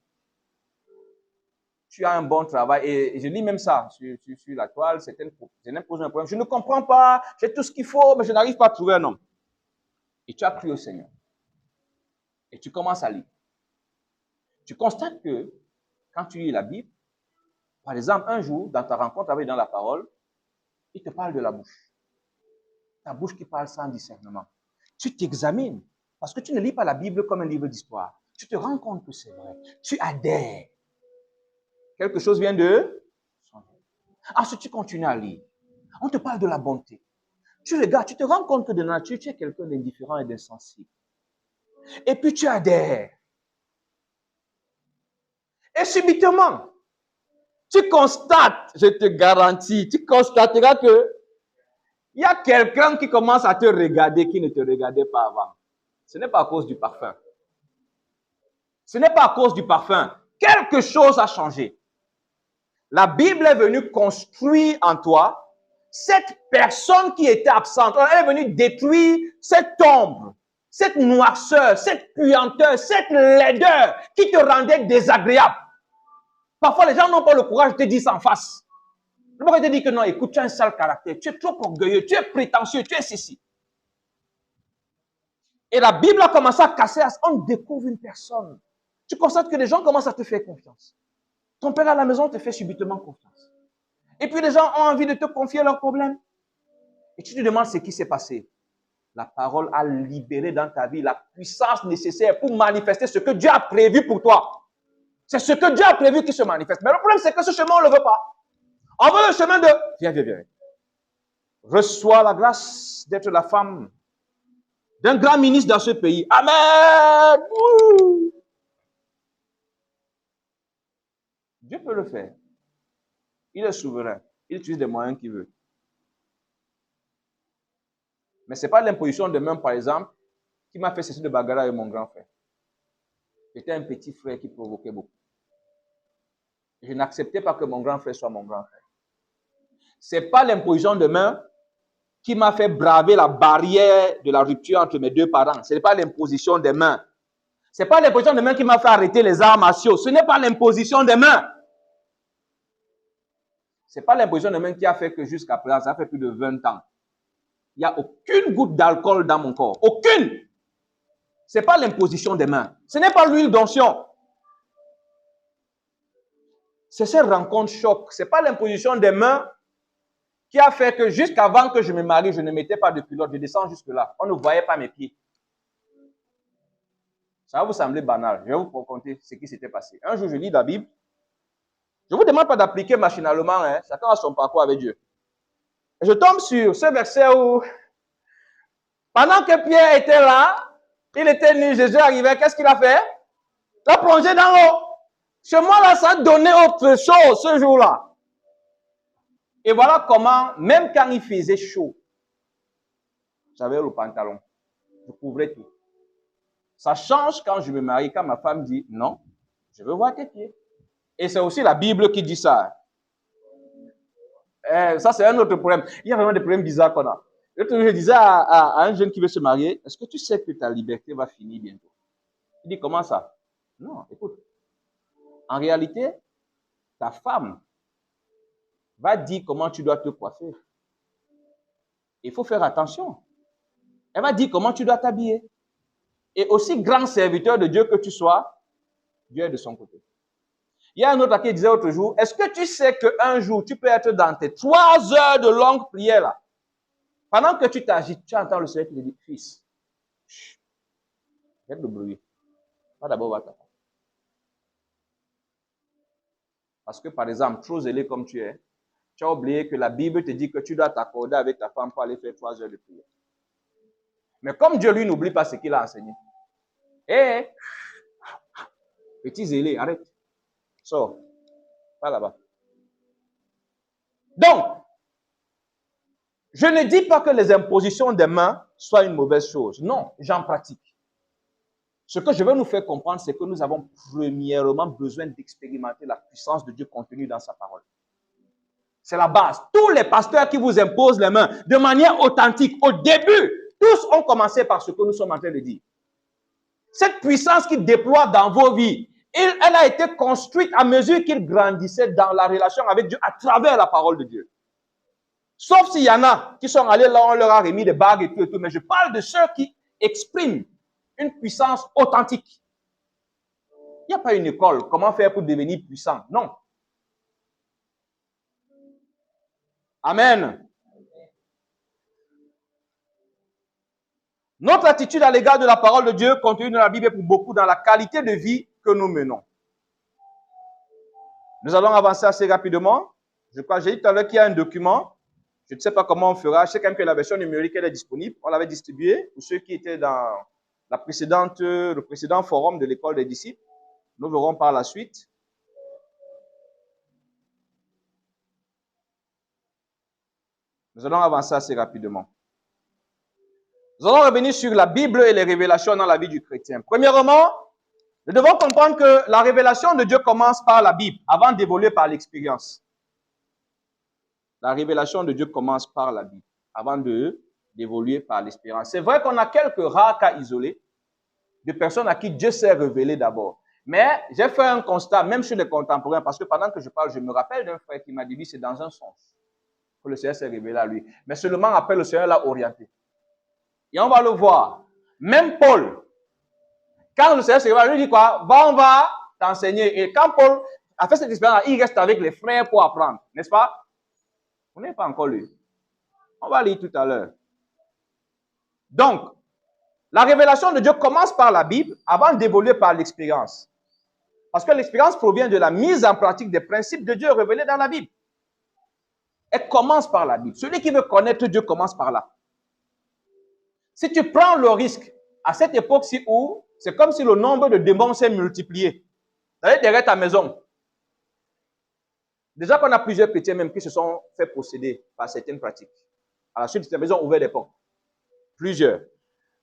[SPEAKER 1] Tu as un bon travail, et je lis même ça sur la toile, certaines posent un problème. Je ne comprends pas, j'ai tout ce qu'il faut, mais je n'arrive pas à trouver un homme. Et tu as cru au Seigneur. Et tu commences à lire. Tu constates que, quand tu lis la Bible, par exemple, un jour, dans ta rencontre avec dans la parole, il te parle de la bouche. Ta bouche qui parle sans discernement. Tu t'examines, parce que tu ne lis pas la Bible comme un livre d'histoire. Tu te rends compte que c'est vrai. Tu adhères. Quelque chose vient de... Ensuite, tu continues à lire. On te parle de la bonté. Tu regardes, tu te rends compte que de nature, tu es quelqu'un d'indifférent et d'insensible. Et puis tu adhères. Et subitement, tu constates, je te garantis, tu constateras que il y a quelqu'un qui commence à te regarder qui ne te regardait pas avant. Ce n'est pas à cause du parfum. Ce n'est pas à cause du parfum. Quelque chose a changé. La Bible est venue construire en toi cette personne qui était absente. Elle est venue détruire cette ombre, cette noirceur, cette puanteur, cette laideur qui te rendait désagréable. Parfois, les gens n'ont pas le courage de te dire ça en face. Le monde te dit que non, écoute, tu as un sale caractère, tu es trop orgueilleux, tu es prétentieux, tu es ceci. Et la Bible a commencé à casser, on découvre une personne. Tu constates que les gens commencent à te faire confiance. Ton père à la maison te fait subitement confiance. Et puis les gens ont envie de te confier leurs problèmes. Et tu te demandes ce qui s'est passé. La parole a libéré dans ta vie la puissance nécessaire pour manifester ce que Dieu a prévu pour toi. C'est ce que Dieu a prévu qui se manifeste. Mais le problème, c'est que ce chemin, on ne le veut pas. On veut le chemin de viens. Reçois la grâce d'être la femme d'un grand ministre dans ce pays. Amen. Ouh. Dieu peut le faire. Il est souverain. Il utilise des moyens qu'il veut. Mais ce n'est pas l'imposition de main, par exemple, qui m'a fait cesser de bagarre avec mon grand frère. J'étais un petit frère qui provoquait beaucoup. Je n'acceptais pas que mon grand frère soit mon grand frère. Ce n'est pas l'imposition de main qui m'a fait braver la barrière de la rupture entre mes deux parents. Ce n'est pas l'imposition des mains. Ce n'est pas l'imposition des mains qui m'a fait arrêter les arts martiaux. Ce n'est pas l'imposition des mains. Ce n'est pas l'imposition des mains qui a fait que jusqu'à présent, ça fait plus de 20 ans. Il n'y a aucune goutte d'alcool dans mon corps. Aucune. Ce n'est pas l'imposition des mains. Ce n'est pas l'huile d'onction. C'est cette rencontre choc. Ce n'est pas l'imposition des mains qui a fait que jusqu'avant que je me marie, je ne mettais pas de culotte. Je descends jusque-là. On ne voyait pas mes pieds. Ça va vous sembler banal. Je vais vous raconter ce qui s'était passé. Un jour, je lis la Bible. Je ne vous demande pas d'appliquer machinalement. Chacun a son parcours avec Dieu. Et je tombe sur ce verset où, pendant que Pierre était là, il était nu, Jésus arrivait, qu'est-ce qu'il a fait? Il a plongé dans l'eau. Chez moi, là, ça a donné autre chose ce jour-là. Et voilà comment, même quand il faisait chaud, j'avais le pantalon. Je couvrais tout. Ça change quand je me marie, quand ma femme dit, non, je veux voir tes pieds. Et c'est aussi la Bible qui dit ça. Ça, c'est un autre problème. Il y a vraiment des problèmes bizarres qu'on a. Je disais à un jeune qui veut se marier, est-ce que tu sais que ta liberté va finir bientôt? Il dit, comment ça? Non, écoute. En réalité, ta femme va dire comment tu dois te coiffer. Il faut faire attention. Elle va dire comment tu dois t'habiller. Et aussi grand serviteur de Dieu que tu sois, Dieu est de son côté. Il y a un autre qui disait l'autre jour, est-ce que tu sais qu'un jour, tu peux être dans tes 3 heures de longue prière là, pendant que tu t'agites, tu entends le Seigneur qui te dit, fils, faites le bruit. Va d'abord voir ta femme. Parce que par exemple, trop zélé comme tu es, tu as oublié que la Bible te dit que tu dois t'accorder avec ta femme pour aller faire 3 heures de prière. Mais comme Dieu, lui, n'oublie pas ce qu'il a enseigné. Petit zélé, arrête. Sors. Va là-bas. Donc, je ne dis pas que les impositions des mains soient une mauvaise chose. Non, j'en pratique. Ce que je veux nous faire comprendre, c'est que nous avons premièrement besoin d'expérimenter la puissance de Dieu contenue dans sa parole. C'est la base. Tous les pasteurs qui vous imposent les mains de manière authentique, au début, tous ont commencé par ce que nous sommes en train de dire. Cette puissance qu'ils déploient dans vos vies, elle a été construite à mesure qu'ils grandissaient dans la relation avec Dieu à travers la parole de Dieu. Sauf s'il y en a qui sont allés là, on leur a remis des bagues et tout, mais je parle de ceux qui expriment une puissance authentique. Il n'y a pas une école. Comment faire pour devenir puissant? Non. Amen. Notre attitude à l'égard de la parole de Dieu contenue dans la Bible est pour beaucoup dans la qualité de vie que nous menons. Nous allons avancer assez rapidement. Je crois que j'ai dit tout à l'heure qu'il y a un document. Je ne sais pas comment on fera. Je sais quand même que la version numérique, elle est disponible. On l'avait distribuée pour ceux qui étaient dans le précédent forum de l'école des disciples. Nous verrons par la suite. Nous allons avancer assez rapidement. Nous allons revenir sur la Bible et les révélations dans la vie du chrétien. Premièrement, nous devons comprendre que la révélation de Dieu commence par la Bible avant d'évoluer par l'expérience. La révélation de Dieu commence par la Bible avant d'évoluer par l'expérience. C'est vrai qu'on a quelques rares cas isolés de personnes à qui Dieu s'est révélé d'abord. Mais j'ai fait un constat, même chez les contemporains, parce que pendant que je parle, je me rappelle d'un frère qui m'a dit, c'est dans un sens que le Seigneur s'est révélé à lui. Mais seulement après, le Seigneur l'a orienté. Et on va le voir. Même Paul, quand le Seigneur s'est révélé, lui dit quoi? On va t'enseigner. Et quand Paul a fait cette expérience, il reste avec les frères pour apprendre, n'est-ce pas? On n'est pas encore lu. On va lire tout à l'heure. Donc, la révélation de Dieu commence par la Bible avant d'évoluer par l'expérience. Parce que l'expérience provient de la mise en pratique des principes de Dieu révélés dans la Bible. Elle commence par la Bible. Celui qui veut connaître Dieu commence par là. Si tu prends le risque, à cette époque-ci où c'est comme si le nombre de démons s'est multiplié, d'aller derrière ta maison. Déjà qu'on a plusieurs chrétiens même qui se sont fait posséder par certaines pratiques. À la suite de ta maison, ouvert des portes. Plusieurs.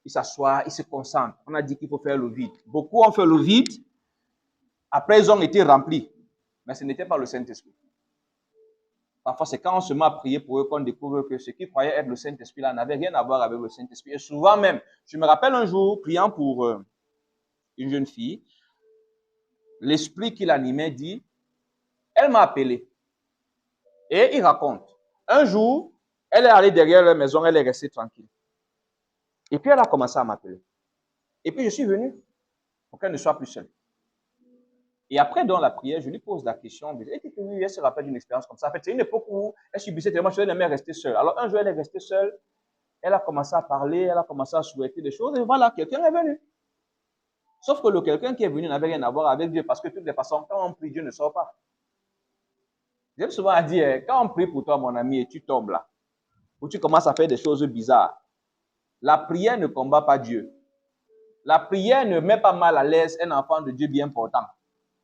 [SPEAKER 1] Ils s'assoient, ils se concentrent. On a dit qu'il faut faire le vide. Beaucoup ont fait le vide. Après, ils ont été remplis. Mais ce n'était pas le Saint-Esprit. Parfois, c'est quand on se met à prier pour eux qu'on découvre que ce qui croyait être le Saint-Esprit là n'avait rien à voir avec le Saint-Esprit. Et souvent même, je me rappelle un jour, priant pour une jeune fille, l'esprit qui l'animait dit, elle m'a appelé. Et il raconte. Un jour, elle est allée derrière leur maison, elle est restée tranquille. Et puis, elle a commencé à m'appeler. Et puis, je suis venu pour qu'elle ne soit plus seule. Et après, dans la prière, je lui pose la question, elle se rappelle d'une expérience comme ça. En fait, c'est une époque où elle subissait tellement de choses, elle aimait rester seule. Alors, un jour, elle est restée seule, elle a commencé à parler, elle a commencé à souhaiter des choses, et voilà, quelqu'un est venu. Sauf que le quelqu'un qui est venu n'avait rien à voir avec Dieu, parce que de toutes les façons, quand on prie, Dieu ne sort pas. J'aime souvent dire, quand on prie pour toi, mon ami, et tu tombes là, ou tu commences à faire des choses bizarres, la prière ne combat pas Dieu. La prière ne met pas mal à l'aise un enfant de Dieu bien portant.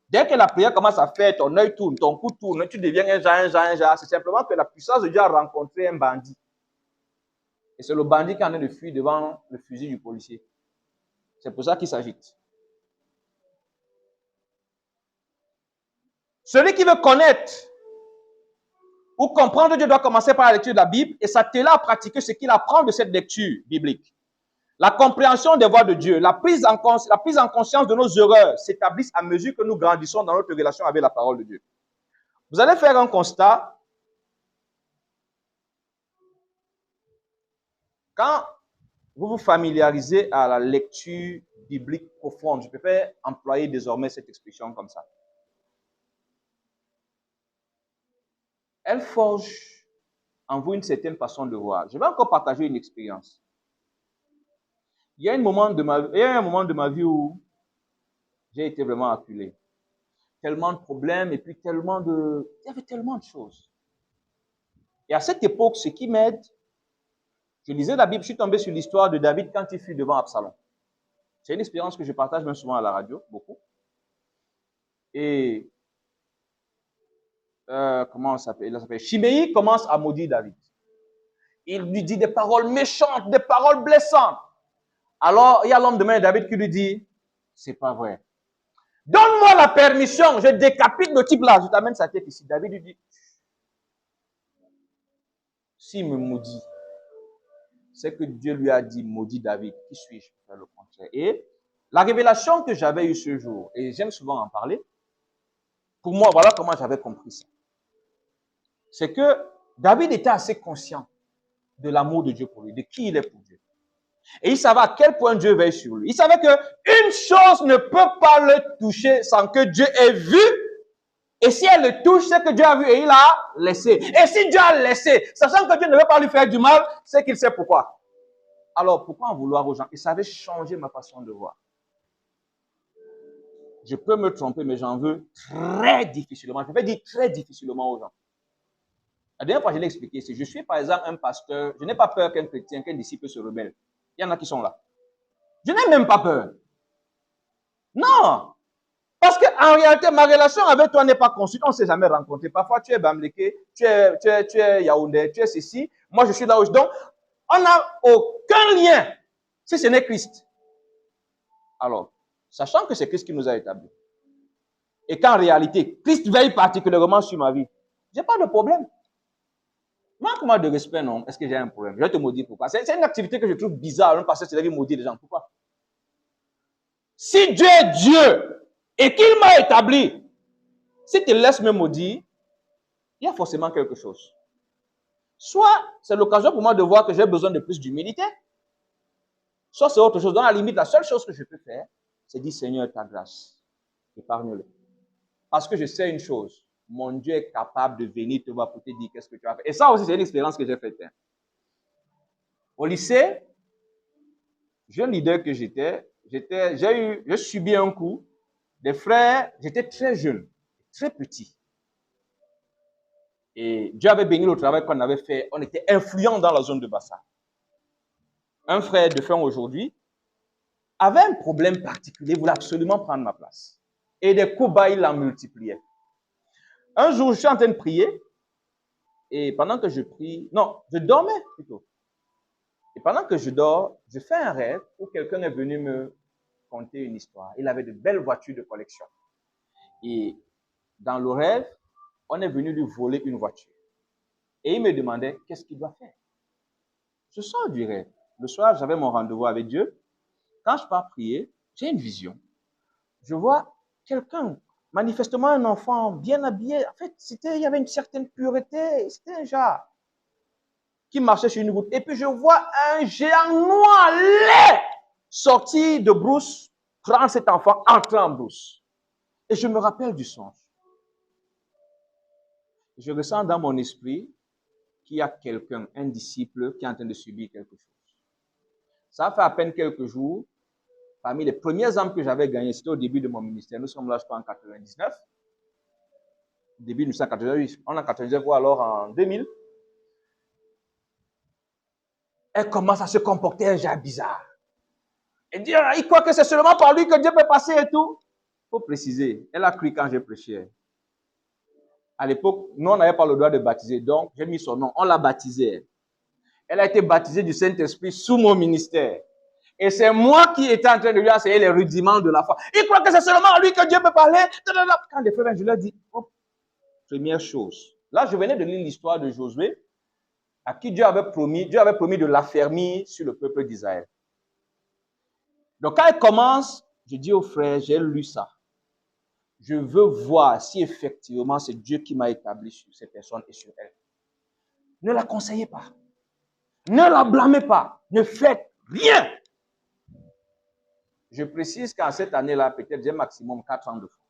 [SPEAKER 1] Dès que la prière commence à faire, ton œil tourne, ton cou tourne, tu deviens un genre. C'est simplement que la puissance de Dieu a rencontré un bandit. Et c'est le bandit qui en est de fuir devant le fusil du policier. C'est pour ça qu'il s'agite. Celui qui veut connaître ou comprendre Dieu doit commencer par la lecture de la Bible et s'atteler à pratiquer ce qu'il apprend de cette lecture biblique. La compréhension des voies de Dieu, la prise en conscience de nos erreurs s'établissent à mesure que nous grandissons dans notre relation avec la parole de Dieu. Vous allez faire un constat. Quand vous vous familiarisez à la lecture biblique profonde, je préfère employer désormais cette expression comme ça. Elle forge en vous une certaine façon de voir. Je vais encore partager une expérience. Il y a un moment de ma vie où j'ai été vraiment acculé. Tellement de problèmes et puis il y avait tellement de choses. Et à cette époque, ce qui m'aide, je lisais la Bible, je suis tombé sur l'histoire de David quand il fut devant Absalom. C'est une expérience que je partage même souvent à la radio, beaucoup. Et comment ça s'appelle? Chiméi commence à maudire David. Il lui dit des paroles méchantes, des paroles blessantes. Alors, il y a l'homme de main David qui lui dit, c'est pas vrai. Donne-moi la permission, je décapite le type là, je t'amène sa tête ici. David lui dit, s'il me maudit, c'est que Dieu lui a dit, maudit David, qui suis-je pour faire le contraire? Et la révélation que j'avais eue ce jour, et j'aime souvent en parler, pour moi, voilà comment j'avais compris ça. C'est que David était assez conscient de l'amour de Dieu pour lui, de qui il est pour Dieu. Et il savait à quel point Dieu veille sur lui. Il savait qu'une chose ne peut pas le toucher sans que Dieu ait vu. Et si elle le touche, c'est que Dieu a vu et il a laissé. Et si Dieu a laissé, sachant que Dieu ne veut pas lui faire du mal, c'est qu'il sait pourquoi. Alors, pourquoi en vouloir aux gens? Et ça avait changé ma façon de voir. Je peux me tromper, mais j'en veux très difficilement. Je vais dire très difficilement aux gens. La dernière fois, je l'ai expliqué. Si je suis, par exemple, un pasteur, je n'ai pas peur qu'un chrétien, qu'un disciple se rebelle. Il y en a qui sont là. Je n'ai même pas peur. Non! Parce qu'en réalité, ma relation avec toi n'est pas construite. On ne s'est jamais rencontré. Parfois, tu es Bamléké, tu es Yaoundé, tu es ceci. Moi, je suis là où je. Donc, on n'a aucun lien si ce n'est Christ. Alors, sachant que c'est Christ qui nous a établis, et qu'en réalité, Christ veille particulièrement sur ma vie, je n'ai pas de problème. Manque-moi de respect, non? Est-ce que j'ai un problème? Je vais te maudire pourquoi. C'est une activité que je trouve bizarre. Un pasteur se lève et maudit les gens. Pourquoi? Si Dieu est Dieu et qu'il m'a établi, si tu laisses me maudire, il y a forcément quelque chose. Soit c'est l'occasion pour moi de voir que j'ai besoin de plus d'humilité, soit c'est autre chose. Dans la limite, la seule chose que je peux faire, c'est dire Seigneur, ta grâce, épargne-le. Parce que je sais une chose, mon Dieu est capable de venir te voir pour te dire qu'est-ce que tu as fait. Et ça aussi, c'est une expérience que j'ai faite. Au lycée, jeune leader que j'ai subi un coup. Des frères, j'étais très jeune, très petit. Et Dieu avait béni le travail qu'on avait fait. On était influents dans la zone de Bassa. Un frère de frère aujourd'hui avait un problème particulier, voulait absolument prendre ma place. Et des coups bas, il en multipliait. Un jour, je suis en train de prier. Et pendant que je prie, non, je dormais plutôt. Et pendant que je dors, je fais un rêve où quelqu'un est venu me conter une histoire. Il avait de belles voitures de collection. Et dans le rêve, on est venu lui voler une voiture. Et il me demandait qu'est-ce qu'il doit faire. Je sors du rêve. Le soir, j'avais mon rendez-vous avec Dieu. Quand je pars prier, j'ai une vision. Je vois quelqu'un, manifestement un enfant bien habillé. En fait, il y avait une certaine pureté. C'était un genre qui marchait sur une route. Et puis je vois un géant noir laid sortir de brousse, prendre cet enfant, entrer en brousse. Et je me rappelle du songe. Je ressens dans mon esprit qu'il y a quelqu'un, un disciple, qui est en train de subir quelque chose. Ça fait à peine quelques jours. Parmi les premières âmes que j'avais gagnées, c'était au début de mon ministère. Nous sommes là, je crois, en 99. Début 1998. On est en 99 ou alors en 2000. Elle commence à se comporter un genre bizarre. Elle dit, il croit que c'est seulement par lui que Dieu peut passer et tout. Il faut préciser, elle a cru quand j'ai prêché. À l'époque, nous, on n'avait pas le droit de baptiser. Donc, j'ai mis son nom. On l'a baptisée. Elle a été baptisée du Saint-Esprit sous mon ministère. Et c'est moi qui étais en train de lui enseigner les rudiments de la foi. Il croit que c'est seulement à lui que Dieu peut parler. Quand les frères, je leur dis, oh, première chose. Là, je venais de lire l'histoire de Josué, à qui Dieu avait promis de l'affermir sur le peuple d'Israël. Donc, quand elle commence, je dis aux frères, j'ai lu ça. Je veux voir si effectivement c'est Dieu qui m'a établi sur ces personnes et sur elles. Ne la conseillez pas. Ne la blâmez pas. Ne faites rien. Je précise qu'en cette année-là, peut-être j'ai maximum 4 ans de foi.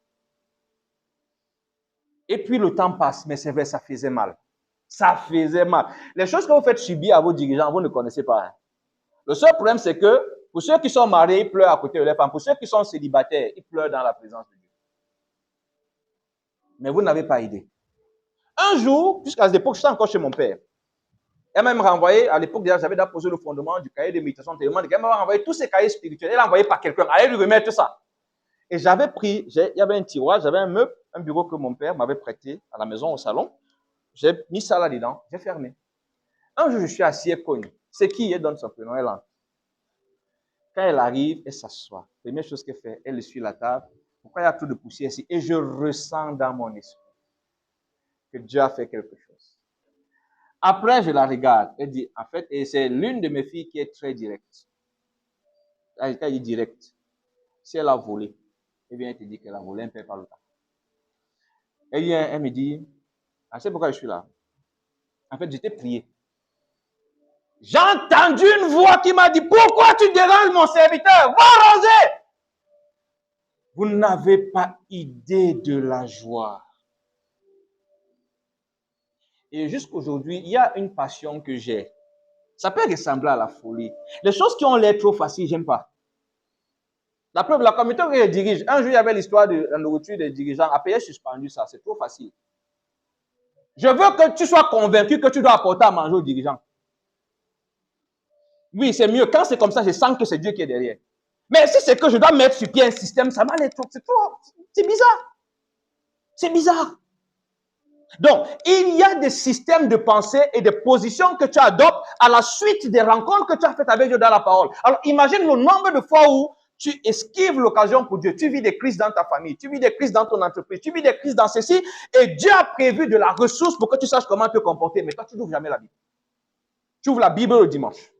[SPEAKER 1] Et puis le temps passe, mais c'est vrai, ça faisait mal. Ça faisait mal. Les choses que vous faites subir à vos dirigeants, vous ne connaissez pas. Hein. Le seul problème, c'est que pour ceux qui sont mariés, ils pleurent à côté de leurs femmes. Pour ceux qui sont célibataires, ils pleurent dans la présence de Dieu. Mais vous n'avez pas idée. Un jour, jusqu'à l'époque, je suis encore chez mon père. Elle m'a même renvoyé, à l'époque déjà, j'avais déjà posé le fondement du cahier de méditation. Elle m'a renvoyé tous ces cahiers spirituels. Elle l'a envoyé par quelqu'un. Allez lui remettre ça. Et j'avais pris, il y avait un tiroir, j'avais un meuble, un bureau que mon père m'avait prêté à la maison, au salon. J'ai mis ça là-dedans, j'ai fermé. Un jour, je suis assis, elle cogne. C'est qui? Elle donne son prénom, elle entre. Quand elle arrive, elle s'assoit. Première chose qu'elle fait, elle essuie la table. Pourquoi il y a trop de poussière ici? Et je ressens dans mon esprit que Dieu a fait quelque chose. Après, je la regarde. Elle dit, en fait, et c'est l'une de mes filles qui est très directe. Elle dit directe. Si elle a volé, eh bien, elle te dit qu'elle a volé, un peu par le temps. Elle me dit, ah, c'est pourquoi je suis là. En fait, j'étais prié. J'ai entendu une voix qui m'a dit, pourquoi tu déranges mon serviteur? Va ranger! Vous n'avez pas idée de la joie. Et jusqu'aujourd'hui, il y a une passion que j'ai. Ça peut ressembler à la folie. Les choses qui ont l'air trop faciles, j'aime pas. La preuve, la communauté que je dirige, un jour, il y avait l'histoire de la nourriture des dirigeants. Après, j'ai suspendu ça. C'est trop facile. Je veux que tu sois convaincu que tu dois apporter à manger aux dirigeants. Oui, c'est mieux. Quand c'est comme ça, je sens que c'est Dieu qui est derrière. Mais si c'est que je dois mettre sur pied un système, ça m'allait trop. C'est bizarre. C'est bizarre. Donc, il y a des systèmes de pensée et des positions que tu adoptes à la suite des rencontres que tu as faites avec Dieu dans la parole. Alors, imagine le nombre de fois où tu esquives l'occasion pour Dieu. Tu vis des crises dans ta famille, tu vis des crises dans ton entreprise, tu vis des crises dans ceci, et Dieu a prévu de la ressource pour que tu saches comment te comporter. Mais toi, tu n'ouvres jamais la Bible. Tu ouvres la Bible le dimanche.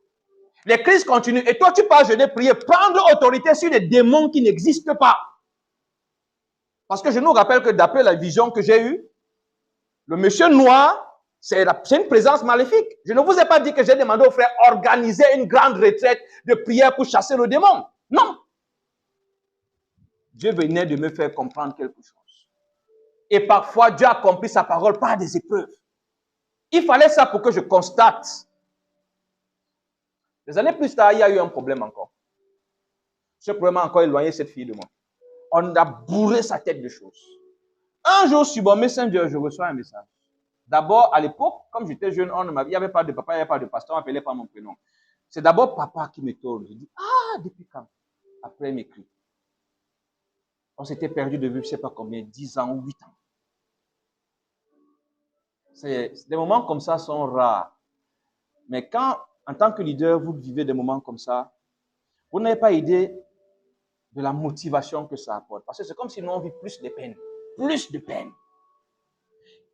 [SPEAKER 1] Les crises continuent, et toi, tu pars jeûner, prier, prendre autorité sur des démons qui n'existent pas. Parce que je nous rappelle que d'après la vision que j'ai eue, le monsieur noir, c'est une présence maléfique. Je ne vous ai pas dit que j'ai demandé aux frères d'organiser une grande retraite de prière pour chasser le démon. Non. Dieu venait de me faire comprendre quelque chose. Et parfois, Dieu accomplit sa parole par des épreuves. Il fallait ça pour que je constate. Des années plus tard, il y a eu un problème encore. Ce problème a encore éloigné cette fille de moi. On a bourré sa tête de choses. Un jour, sur mon Messenger, je reçois un message. D'abord, à l'époque, comme j'étais jeune, il n'y avait pas de papa, il n'y avait pas de pasteur, on m'appelait pas mon prénom. C'est d'abord papa qui me tourne. Je dis, ah, depuis quand? Après, il m'écrit. On s'était perdu de vue, je ne sais pas combien, 10 ans ou 8 ans. Des moments comme ça sont rares. Mais quand, en tant que leader, vous vivez des moments comme ça, vous n'avez pas idée de la motivation que ça apporte. Parce que c'est comme si nous on vit plus de peine. Plus de peine.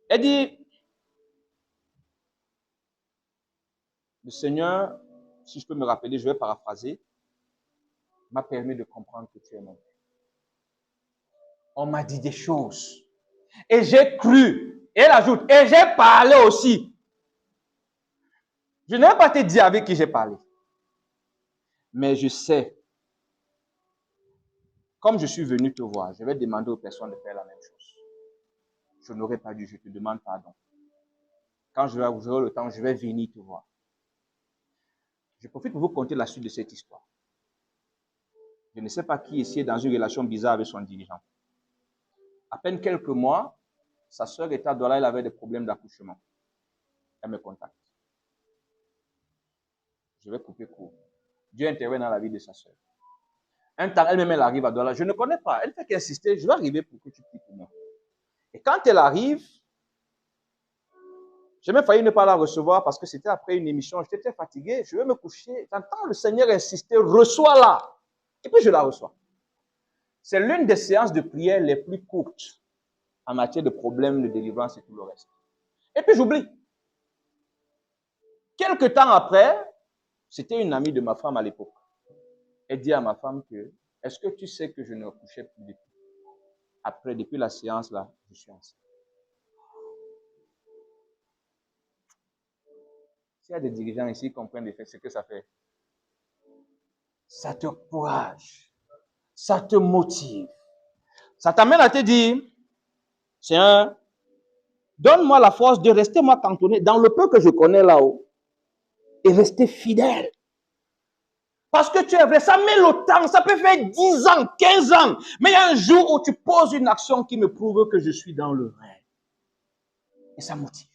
[SPEAKER 1] Elle dit, le Seigneur, si je peux me rappeler, je vais paraphraser, m'a permis de comprendre que tu es mon Père. On m'a dit des choses. Et j'ai cru. Et elle ajoute, et j'ai parlé aussi. Je n'ai pas te dire avec qui j'ai parlé. Mais je sais, comme je suis venu te voir, je vais demander aux personnes de faire la même chose. Je n'aurais pas dû, je te demande pardon. Quand j'aurai le temps, je vais venir te voir. Je profite pour vous conter la suite de cette histoire. Je ne sais pas qui ici est dans une relation bizarre avec son dirigeant. À peine quelques mois, sa sœur était à Douala, elle avait des problèmes d'accouchement. Elle me contacte. Je vais couper court. Dieu intervient dans la vie de sa sœur. Un temps, elle-même, elle arrive à Douala. Je ne connais pas. Elle fait qu'insister, je vais arriver pour que tu pries pour moi. Et quand elle arrive, j'ai même failli ne pas la recevoir parce que c'était après une émission. J'étais très fatigué. Je vais me coucher. J'entends le Seigneur insister, reçois-la. Et puis je la reçois. C'est l'une des séances de prière les plus courtes en matière de problèmes de délivrance et tout le reste. Et puis j'oublie. Quelque temps après, c'était une amie de ma femme à l'époque. Elle dit à ma femme que, est-ce que tu sais que je ne couchais plus depuis? Après, depuis la séance là, je suis enceinte. S'il y a des dirigeants ici qui comprennent ce que ça fait, ça te courage, ça te motive, ça t'amène à te dire, Seigneur, donne-moi la force de rester moi cantonné dans le peu que je connais là-haut et rester fidèle. Parce que tu es vrai, ça met le temps, ça peut faire 10 ans, 15 ans, mais il y a un jour où tu poses une action qui me prouve que je suis dans le vrai. Et ça motive.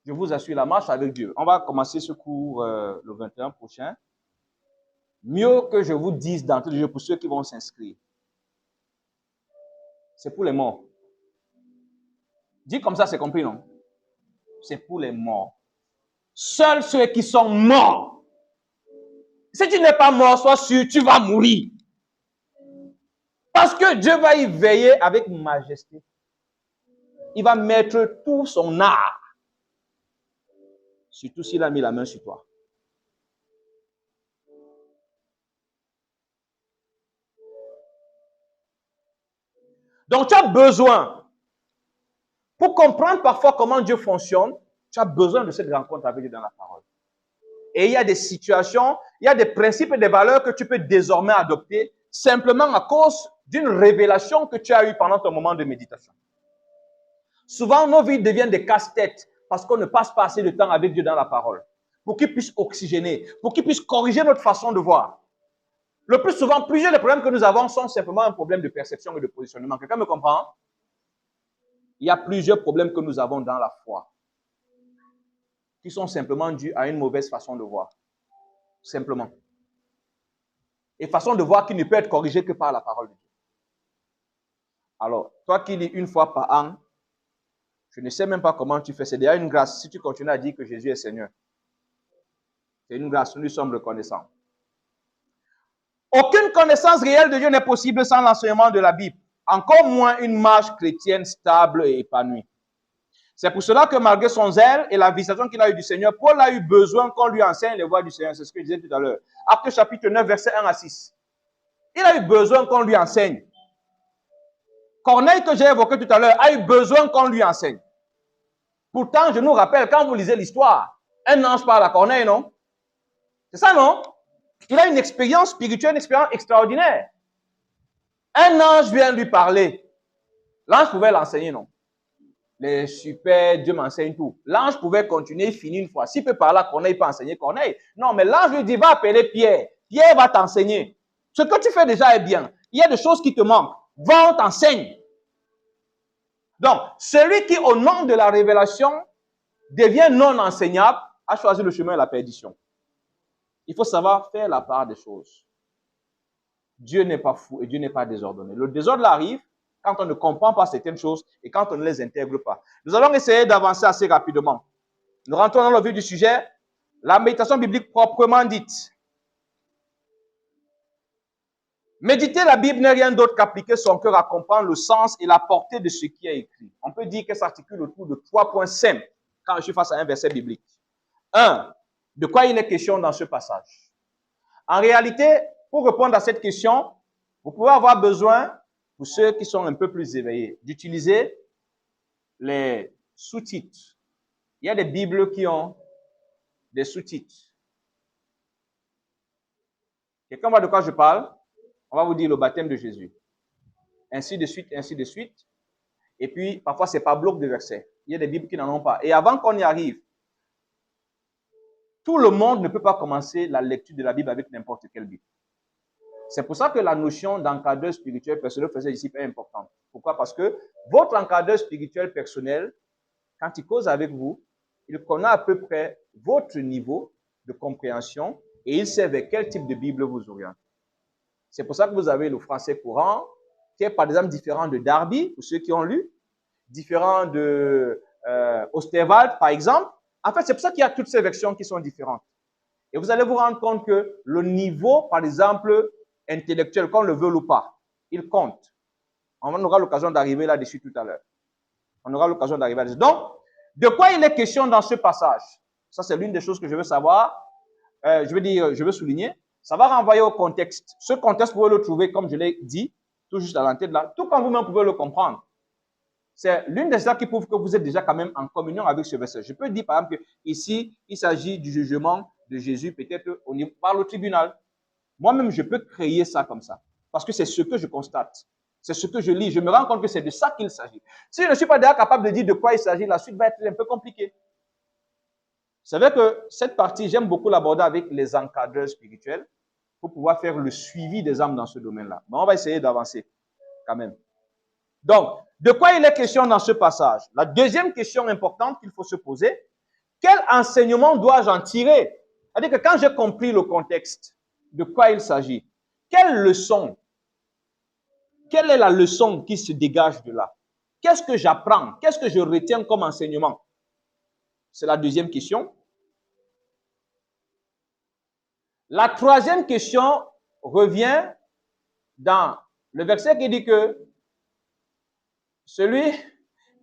[SPEAKER 1] Je vous assure, la marche avec Dieu. On va commencer ce cours le 21 prochain. Mieux que je vous dise d'entrée de jeu pour ceux qui vont s'inscrire. C'est pour les morts. Dis comme ça, c'est compris, non? C'est pour les morts. Seuls ceux qui sont morts. Si tu n'es pas mort, sois sûr, tu vas mourir. Parce que Dieu va y veiller avec majesté. Il va mettre tout son art. Surtout s'il a mis la main sur toi. Donc, tu as besoin, pour comprendre parfois comment Dieu fonctionne, tu as besoin de cette rencontre avec Dieu dans la parole. Et il y a des situations, il y a des principes et des valeurs que tu peux désormais adopter simplement à cause d'une révélation que tu as eue pendant ton moment de méditation. Souvent, nos vies deviennent des casse-têtes parce qu'on ne passe pas assez de temps avec Dieu dans la parole. Pour qu'il puisse oxygéner, pour qu'il puisse corriger notre façon de voir. Le plus souvent, plusieurs des problèmes que nous avons sont simplement un problème de perception et de positionnement. Quelqu'un me comprend? il y a plusieurs problèmes que nous avons dans la foi qui sont simplement dus à une mauvaise façon de voir. Simplement. Et façon de voir qui ne peut être corrigée que par la parole de Dieu. Alors, toi qui lis une fois par an, je ne sais même pas comment tu fais. C'est déjà une grâce si tu continues à dire que Jésus est Seigneur. C'est une grâce, nous sommes reconnaissants. Aucune connaissance réelle de Dieu n'est possible sans l'enseignement de la Bible. Encore moins une marche chrétienne stable et épanouie. C'est pour cela que malgré son zèle et la visitation qu'il a eue du Seigneur, Paul a eu besoin qu'on lui enseigne les voies du Seigneur. C'est ce que je disais tout à l'heure. Actes chapitre 9, versets 1 à 6. Il a eu besoin qu'on lui enseigne. Corneille, que j'ai évoqué tout à l'heure, a eu besoin qu'on lui enseigne. Pourtant, je nous rappelle, quand vous lisez l'histoire, un ange parle à Corneille, non? C'est ça, non? Il a une expérience spirituelle, une expérience extraordinaire. Un ange vient lui parler. L'ange pouvait l'enseigner, non? Les super, Dieu m'enseigne tout. L'ange pouvait continuer, finir une fois. S'il peut parler à Corneille, il peut enseigner Corneille. Non, mais l'ange lui dit, va appeler Pierre. Pierre va t'enseigner. Ce que tu fais déjà est bien. Il y a des choses qui te manquent. Va, on t'enseigne. Donc, celui qui, au nom de la révélation, devient non enseignable, a choisi le chemin de la perdition. Il faut savoir faire la part des choses. Dieu n'est pas fou et Dieu n'est pas désordonné. Le désordre arrive quand on ne comprend pas certaines choses et quand on ne les intègre pas. Nous allons essayer d'avancer assez rapidement. Nous rentrons dans le vif du sujet. La méditation biblique proprement dite. Méditer la Bible n'est rien d'autre qu'appliquer son cœur à comprendre le sens et la portée de ce qui est écrit. On peut dire qu'elle s'articule autour de 3 points simples quand je suis face à un verset biblique. 1. De quoi il est question dans ce passage? En réalité, pour répondre à cette question, vous pouvez avoir besoin, pour ceux qui sont un peu plus éveillés, d'utiliser les sous-titres. Il y a des Bibles qui ont des sous-titres. Quelqu'un voit de quoi je parle? On va vous dire le baptême de Jésus. Ainsi de suite, ainsi de suite. Et puis, parfois, c'est par bloc de versets. Il y a des Bibles qui n'en ont pas. Et avant qu'on y arrive, tout le monde ne peut pas commencer la lecture de la Bible avec n'importe quelle Bible. C'est pour ça que la notion d'encadreur spirituel personnel frères et disciples est importante. Pourquoi? Parce que votre encadreur spirituel personnel, quand il cause avec vous, il connaît à peu près votre niveau de compréhension et il sait vers quel type de Bible vous orientez. C'est pour ça que vous avez le français courant, qui est par exemple différent de Darby, pour ceux qui ont lu, différent de Osterwald, par exemple. En fait, c'est pour ça qu'il y a toutes ces versions qui sont différentes. Et vous allez vous rendre compte que le niveau, par exemple, intellectuel, qu'on le veut ou pas, il compte. On aura l'occasion d'arriver là-dessus tout à l'heure. On aura l'occasion d'arriver là-dessus. Donc, de quoi il est question dans ce passage? Ça, c'est l'une des choses que je veux savoir. Je veux souligner. Ça va renvoyer au contexte. Ce contexte, vous pouvez le trouver, comme je l'ai dit, tout juste à l'entrée de là, tout comme vous-même pouvez le comprendre. C'est l'une des choses qui prouve que vous êtes déjà quand même en communion avec ce verset. Je peux dire par exemple qu'ici, il s'agit du jugement de Jésus, peut-être par le tribunal. Moi-même, je peux créer ça comme ça. Parce que c'est ce que je constate. C'est ce que je lis. Je me rends compte que c'est de ça qu'il s'agit. Si je ne suis pas déjà capable de dire de quoi il s'agit, la suite va être un peu compliquée. C'est vrai que cette partie, j'aime beaucoup l'aborder avec les encadreurs spirituels pour pouvoir faire le suivi des âmes dans ce domaine-là. Mais on va essayer d'avancer quand même. Donc, de quoi il est question dans ce passage? La deuxième question importante qu'il faut se poser, quel enseignement dois-je en tirer? C'est-à-dire que quand j'ai compris le contexte, de quoi il s'agit, quelle leçon, quelle est la leçon qui se dégage de là? Qu'est-ce que j'apprends? Qu'est-ce que je retiens comme enseignement? C'est la deuxième question. La troisième question revient dans le verset qui dit que celui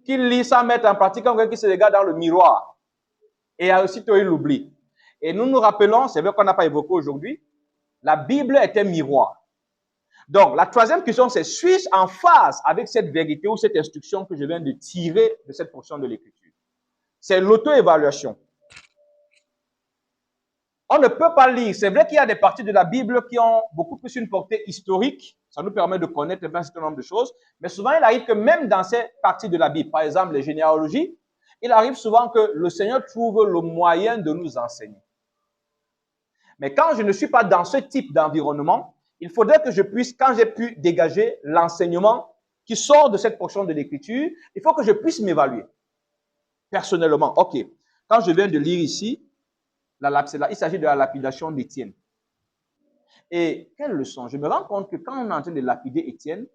[SPEAKER 1] qui lit sans mettre en pratique, comme quelqu'un qui se regarde dans le miroir, et aussitôt il l'oublie. Et nous nous rappelons, c'est vrai qu'on n'a pas évoqué aujourd'hui, la Bible est un miroir. Donc, la troisième question, c'est suis-je en phase avec cette vérité ou cette instruction que je viens de tirer de cette portion de l'Écriture? C'est l'auto-évaluation. On ne peut pas lire. C'est vrai qu'il y a des parties de la Bible qui ont beaucoup plus une portée historique. Ça nous permet de connaître un certain nombre de choses. Mais souvent, il arrive que même dans ces parties de la Bible, par exemple les généalogies, il arrive souvent que le Seigneur trouve le moyen de nous enseigner. Mais quand je ne suis pas dans ce type d'environnement, il faudrait que je puisse, quand j'ai pu dégager l'enseignement qui sort de cette portion de l'écriture, il faut que je puisse m'évaluer. Personnellement, ok. Quand je viens de lire ici, il s'agit de la lapidation d'Étienne. Et quelle leçon? Je me rends compte que quand on est en train de lapider Étienne,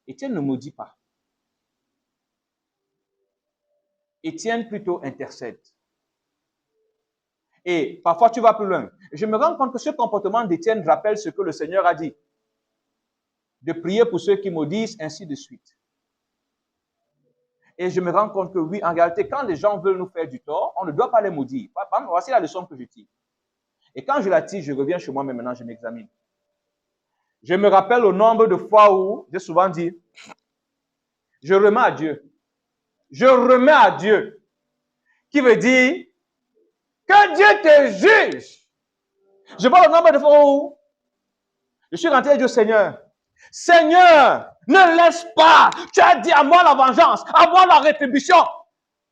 [SPEAKER 1] Étienne ne maudit pas. Étienne plutôt intercède. Et parfois tu vas plus loin. Je me rends compte que ce comportement d'Étienne rappelle ce que le Seigneur a dit. De prier pour ceux qui maudissent, ainsi de suite. Et je me rends compte que oui, en réalité, quand les gens veulent nous faire du tort, on ne doit pas les maudire. Voici la leçon que je tire. Et quand je la tire, je reviens chez moi, mais maintenant je m'examine. Je me rappelle au nombre de fois où j'ai souvent dit, je remets à Dieu. Je remets à Dieu. Qui veut dire que Dieu te juge. Je vois le nombre de fois où je suis rentré et dit au Seigneur, Seigneur, ne laisse pas. Tu as dit à moi la vengeance, à moi la rétribution.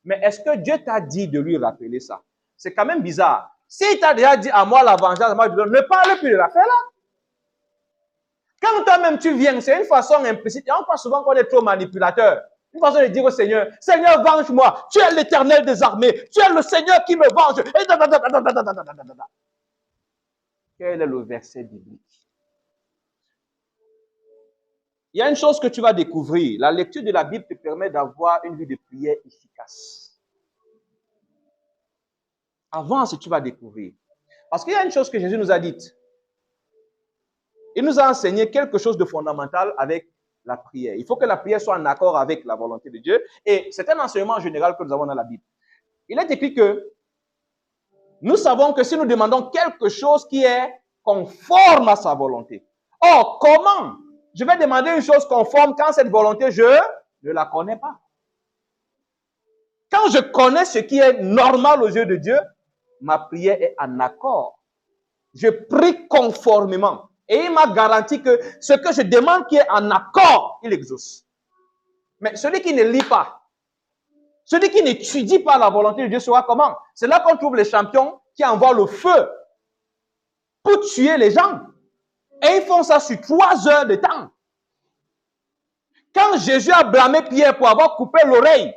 [SPEAKER 1] Mais est-ce que Dieu t'a dit de lui rappeler ça? C'est quand même bizarre. S'il t'a déjà dit à moi la vengeance, moi, ne parle plus de l'affaire là. Quand toi-même tu viens, c'est une façon implicite. Et on croit souvent qu'on est trop manipulateur. Une façon de dire au Seigneur, Seigneur, venge-moi. Tu es l'Éternel des armées. Tu es le Seigneur qui me venge. Et quel est le verset biblique? Il y a une chose que tu vas découvrir. La lecture de la Bible te permet d'avoir une vie de prière efficace. Avant ce que tu vas découvrir. Parce qu'il y a une chose que Jésus nous a dite. Il nous a enseigné quelque chose de fondamental avec la prière. Il faut que la prière soit en accord avec la volonté de Dieu. Et c'est un enseignement général que nous avons dans la Bible. Il est écrit que nous savons que si nous demandons quelque chose qui est conforme à sa volonté. Or, comment je vais demander une chose conforme quand cette volonté, je ne la connais pas? Quand je connais ce qui est normal aux yeux de Dieu, ma prière est en accord. Je prie conformément. Et il m'a garanti que ce que je demande qui est en accord, il exauce. Mais celui qui ne lit pas, celui qui n'étudie pas la volonté de Dieu sera comment? C'est là qu'on trouve les champions qui envoient le feu pour tuer les gens. Et ils font ça sur 3 heures de temps. Quand Jésus a blâmé Pierre pour avoir coupé l'oreille,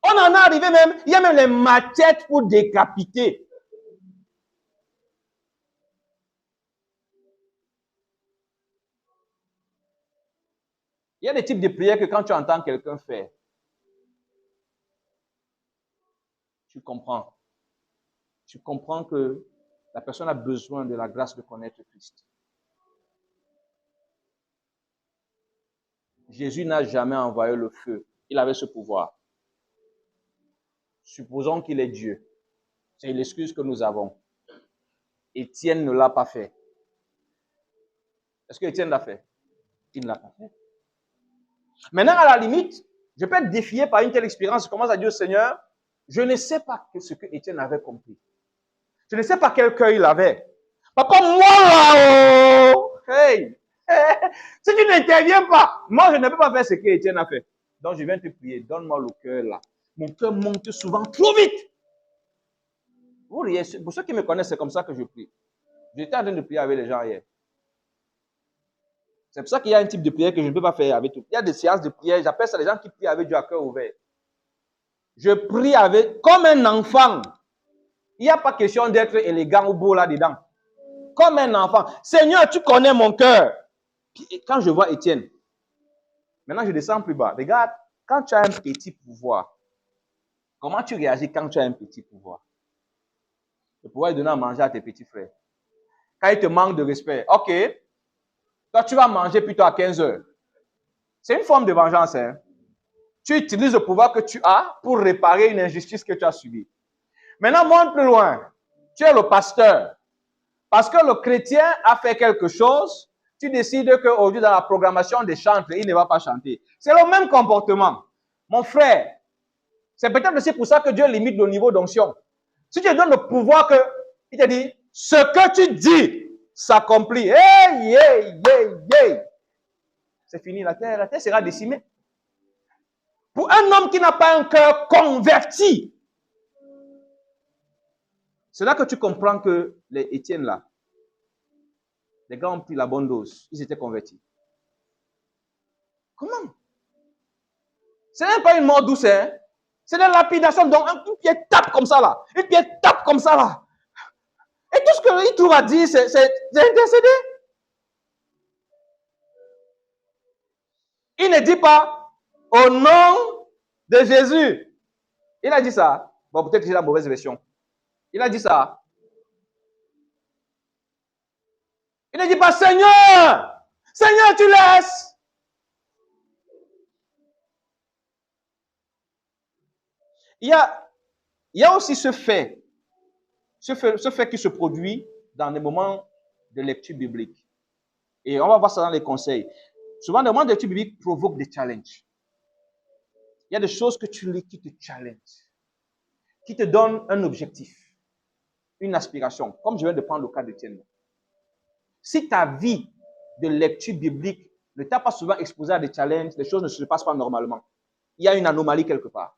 [SPEAKER 1] on en est arrivé même, il y a même les machettes pour décapiter. Il y a des types de prières que quand tu entends quelqu'un faire, tu comprends. Tu comprends que la personne a besoin de la grâce de connaître Christ. Jésus n'a jamais envoyé le feu. Il avait ce pouvoir. Supposons qu'il est Dieu. C'est l'excuse que nous avons. Étienne ne l'a pas fait. Est-ce que Étienne l'a fait? Il ne l'a pas fait. Maintenant, à la limite, je peux être défié par une telle expérience. Je commence à dire au Seigneur, je ne sais pas ce que Étienne avait compris. Je ne sais pas quel cœur il avait. Papa, moi là-haut, hey, si tu n'interviens pas, moi je ne peux pas faire ce que Étienne a fait. Donc je viens te prier, donne-moi le cœur là. Mon cœur monte souvent trop vite. Vous riez, pour ceux qui me connaissent, c'est comme ça que je prie. J'étais en train de prier avec les gens hier. C'est pour ça qu'il y a un type de prière que je ne peux pas faire avec tout. Il y a des séances de prière, j'appelle ça les gens qui prient avec Dieu à cœur ouvert. Je prie avec, comme un enfant. Il n'y a pas question d'être élégant ou beau là-dedans. Comme un enfant. Seigneur, tu connais mon cœur. Puis, quand je vois Étienne, maintenant je descends plus bas. Regarde, quand tu as un petit pouvoir, comment tu réagis quand tu as un petit pouvoir? Le pouvoir est donné à manger à tes petits frères. Quand ils te manquent de respect, ok, toi tu vas manger plutôt à 15 heures. C'est une forme de vengeance. Hein? Tu utilises le pouvoir que tu as pour réparer une injustice que tu as subie. Maintenant, monte plus loin. Tu es le pasteur. Parce que le chrétien a fait quelque chose, tu décides qu'aujourd'hui, dans la programmation des chantres, il ne va pas chanter. C'est le même comportement. Mon frère, c'est peut-être aussi pour ça que Dieu limite le niveau d'onction. Si tu lui donnes le pouvoir il te dit, ce que tu dis s'accomplit. Hey, hey, hey, hey. C'est fini, la terre sera décimée. Pour un homme qui n'a pas un cœur converti, c'est là que tu comprends que les Étienne là, Les gars ont pris la bonne dose. Ils étaient convertis. Comment? Ce n'est pas une mort douce, hein? C'est de la lapidation. Donc, une pierre tape comme ça, là. Une pierre tape comme ça, là. Et tout ce qu'il trouve à dire, c'est intercéder. Il ne dit pas au nom de Jésus. Il a dit ça. Bon, peut-être que j'ai la mauvaise version. Il a dit ça. Il ne dit pas Seigneur, Seigneur, tu laisses. Il y a aussi ce fait qui se produit dans les moments de lecture biblique. Et on va voir ça dans les conseils. Souvent, les moments de lecture biblique provoquent des challenges. Il y a des choses que tu lis qui te challengent, qui te donnent un objectif, une aspiration. Comme je viens de prendre le cas de Tienne. Si ta vie de lecture biblique ne t'a pas souvent exposé à des challenges, les choses ne se passent pas normalement. Il y a une anomalie quelque part.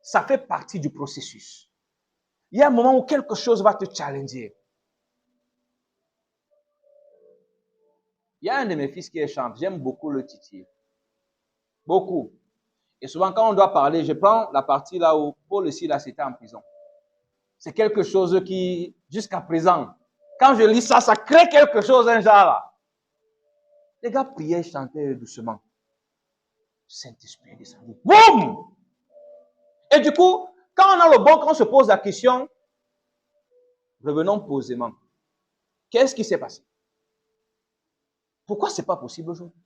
[SPEAKER 1] Ça fait partie du processus. Il y a un moment où quelque chose va te challenger. Il y a un de mes fils qui est chanteur. J'aime beaucoup le titiller. Beaucoup. Et souvent, quand on doit parler, je prends la partie là où Paul et Silas étaient en prison. C'est quelque chose qui, jusqu'à présent, quand je lis ça, ça crée quelque chose, un genre là. Les gars priaient, chantaient doucement. Saint-Esprit descendu. Boum! Et du coup, quand on a le bon, quand on se pose la question, revenons posément. Qu'est-ce qui s'est passé? Pourquoi ce n'est pas possible aujourd'hui?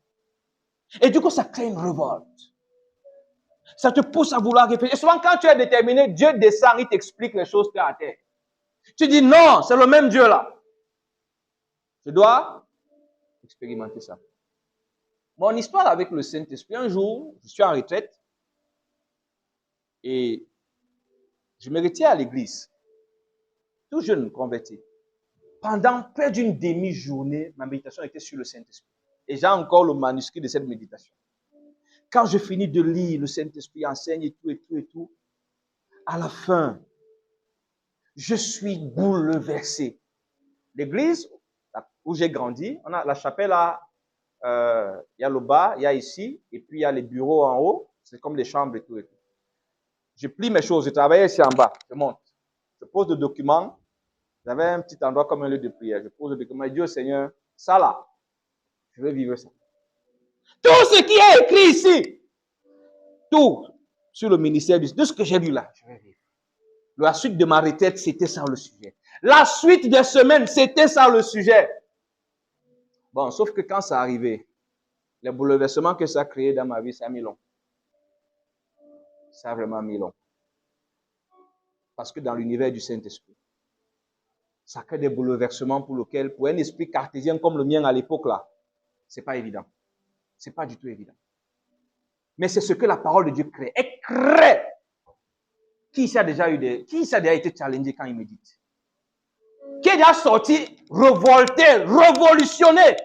[SPEAKER 1] Et du coup, ça crée une révolte. Ça te pousse à vouloir réfléchir. Et souvent, quand tu es déterminé, Dieu descend, il t'explique les choses terre à terre. Tu dis non, c'est le même Dieu là. Je dois expérimenter ça. Mon histoire avec le Saint-Esprit, un jour, je suis en retraite et je me retire à l'église, tout jeune converti. Pendant près d'une demi-journée, ma méditation était sur le Saint-Esprit. Et j'ai encore le manuscrit de cette méditation. Quand je finis de lire, le Saint-Esprit enseigne et tout, à la fin, je suis bouleversé. L'église où j'ai grandi, on a la chapelle là, il y a le bas, il y a ici, et puis il y a les bureaux en haut, c'est comme les chambres et tout. Je plie mes choses, je travaillais ici en bas, je monte. Je pose le document, j'avais un petit endroit comme un lieu de prière, je pose le document, et Dieu Seigneur, ça là, je veux vivre ça. Tout ce qui est écrit ici, tout sur le ministère, de ce que j'ai lu là, je vais vivre. La suite de ma retraite, c'était ça le sujet. La suite des semaines, c'était ça le sujet. Bon, sauf que quand ça arrivait, les bouleversements que ça a créé dans ma vie, ça a mis long. Ça a vraiment mis long. Parce que dans l'univers du Saint-Esprit, ça crée des bouleversements pour lesquels, pour un esprit cartésien comme le mien à l'époque là, c'est pas évident. C'est pas du tout évident. Mais c'est ce que la parole de Dieu crée. Elle crée. Qui a déjà été challengé quand il médite? Qui est déjà sorti, révolté, révolutionné?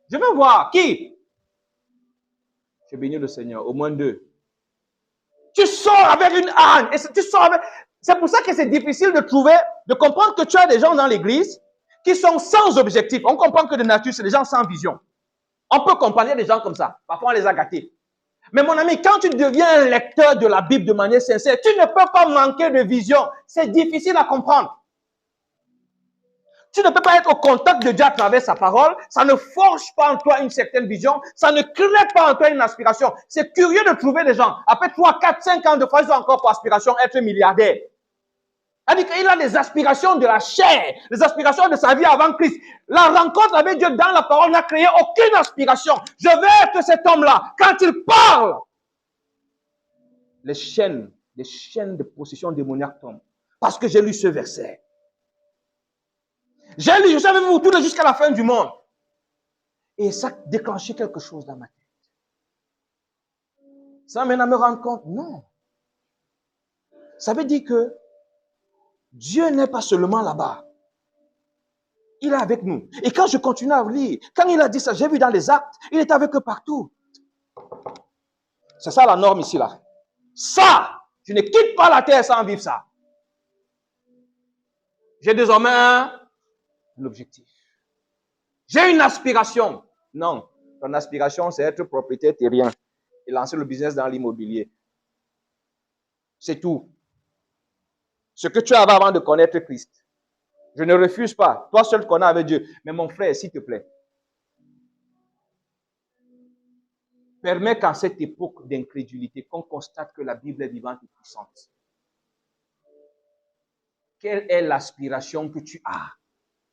[SPEAKER 1] Je veux voir. Qui? Je bénis le Seigneur. Au moins 2. Tu sors avec une âne. Et tu sors avec... C'est pour ça que c'est difficile de comprendre que tu as des gens dans l'église qui sont sans objectif. On comprend que de nature, c'est des gens sans vision. On peut comprendre des gens comme ça. Parfois, on les a gâtés. Mais mon ami, quand tu deviens un lecteur de la Bible de manière sincère, tu ne peux pas manquer de vision. C'est difficile à comprendre. Tu ne peux pas être au contact de Dieu à travers sa parole. Ça ne forge pas en toi une certaine vision. Ça ne crée pas en toi une aspiration. C'est curieux de trouver des gens. Après 3, 4, 5 ans de fois, ils ont encore pour aspiration être milliardaire. C'est-à-dire qu'il a des aspirations de la chair, des aspirations de sa vie avant Christ. La rencontre avec Dieu dans la parole n'a créé aucune aspiration. Je veux être cet homme-là. Quand il parle, les chaînes de possession démoniaque tombent. Parce que j'ai lu ce verset. J'ai lu, je savais vous tourner jusqu'à la fin du monde. Et ça déclenchait quelque chose dans ma tête. Ça m'amène à me rendre compte, non. Ça veut dire que Dieu n'est pas seulement là-bas. Il est avec nous. Et quand je continue à lire, quand il a dit ça, j'ai vu dans les actes, il est avec eux partout. C'est ça la norme ici, là. Ça, je ne quitte pas la terre sans vivre ça. J'ai désormais un objectif. J'ai une aspiration. Non, ton aspiration, c'est être propriétaire terrien et lancer le business dans l'immobilier. C'est tout. Ce que tu avais avant de connaître Christ. Je ne refuse pas. Toi seul connais avec Dieu. Mais mon frère, s'il te plaît, permets qu'en cette époque d'incrédulité, qu'on constate que la Bible est vivante et puissante. Quelle est l'aspiration que tu as?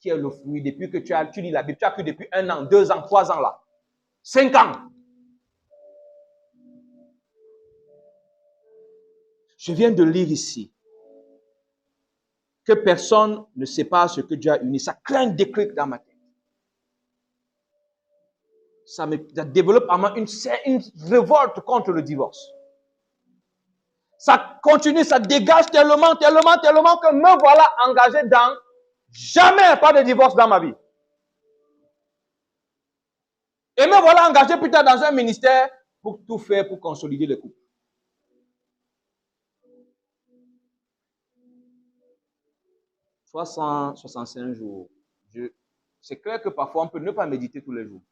[SPEAKER 1] Qui est le fruit depuis que tu lis la Bible? Tu as cru depuis 1 an, 2 ans, 3 ans là. 5 ans. Je viens de lire ici que personne ne sait pas ce que Dieu a uni. Ça crée un déclic dans ma tête. Ça développe en moi une révolte contre le divorce. Ça continue, ça dégage tellement que me voilà engagé dans jamais pas de divorce dans ma vie. Et me voilà engagé plus tard dans un ministère pour tout faire pour consolider le couple. « 365 jours. C'est clair que parfois on peut ne pas méditer tous les jours.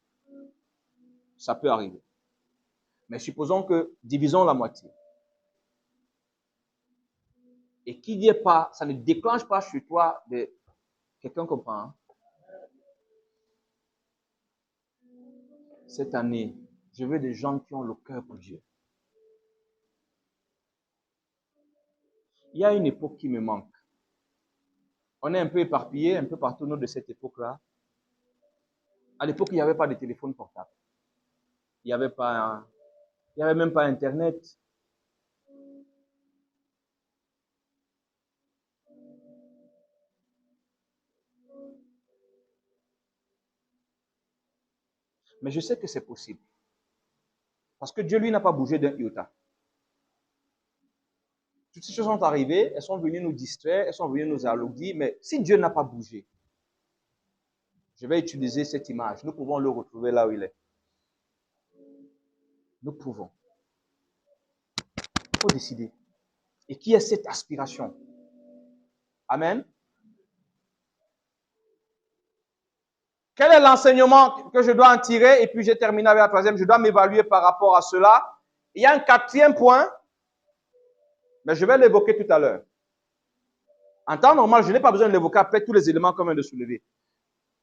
[SPEAKER 1] Ça peut arriver. Mais supposons que divisons la moitié. Et qu'il n'y ait pas, ça ne déclenche pas chez toi de... Quelqu'un comprend? Hein? Cette année, je veux des gens qui ont le cœur pour Dieu. Il y a une époque qui me manque. On est un peu éparpillés, un peu partout de cette époque-là. À l'époque, il n'y avait pas de téléphone portable. Il n'y avait même pas Internet. Mais je sais que c'est possible. Parce que Dieu, lui, n'a pas bougé d'un iota. Toutes ces choses sont arrivées, elles sont venues nous distraire, elles sont venues nous alourdir, mais si Dieu n'a pas bougé, je vais utiliser cette image. Nous pouvons le retrouver là où il est. Nous pouvons. Il faut décider. Et qui est cette aspiration? Amen. Quel est l'enseignement que je dois en tirer? Et puis j'ai terminé avec la troisième. Je dois m'évaluer par rapport à cela. Il y a un quatrième point, mais je vais l'évoquer tout à l'heure. En temps normal, je n'ai pas besoin de l'évoquer après tous les éléments qu'on vient de soulever.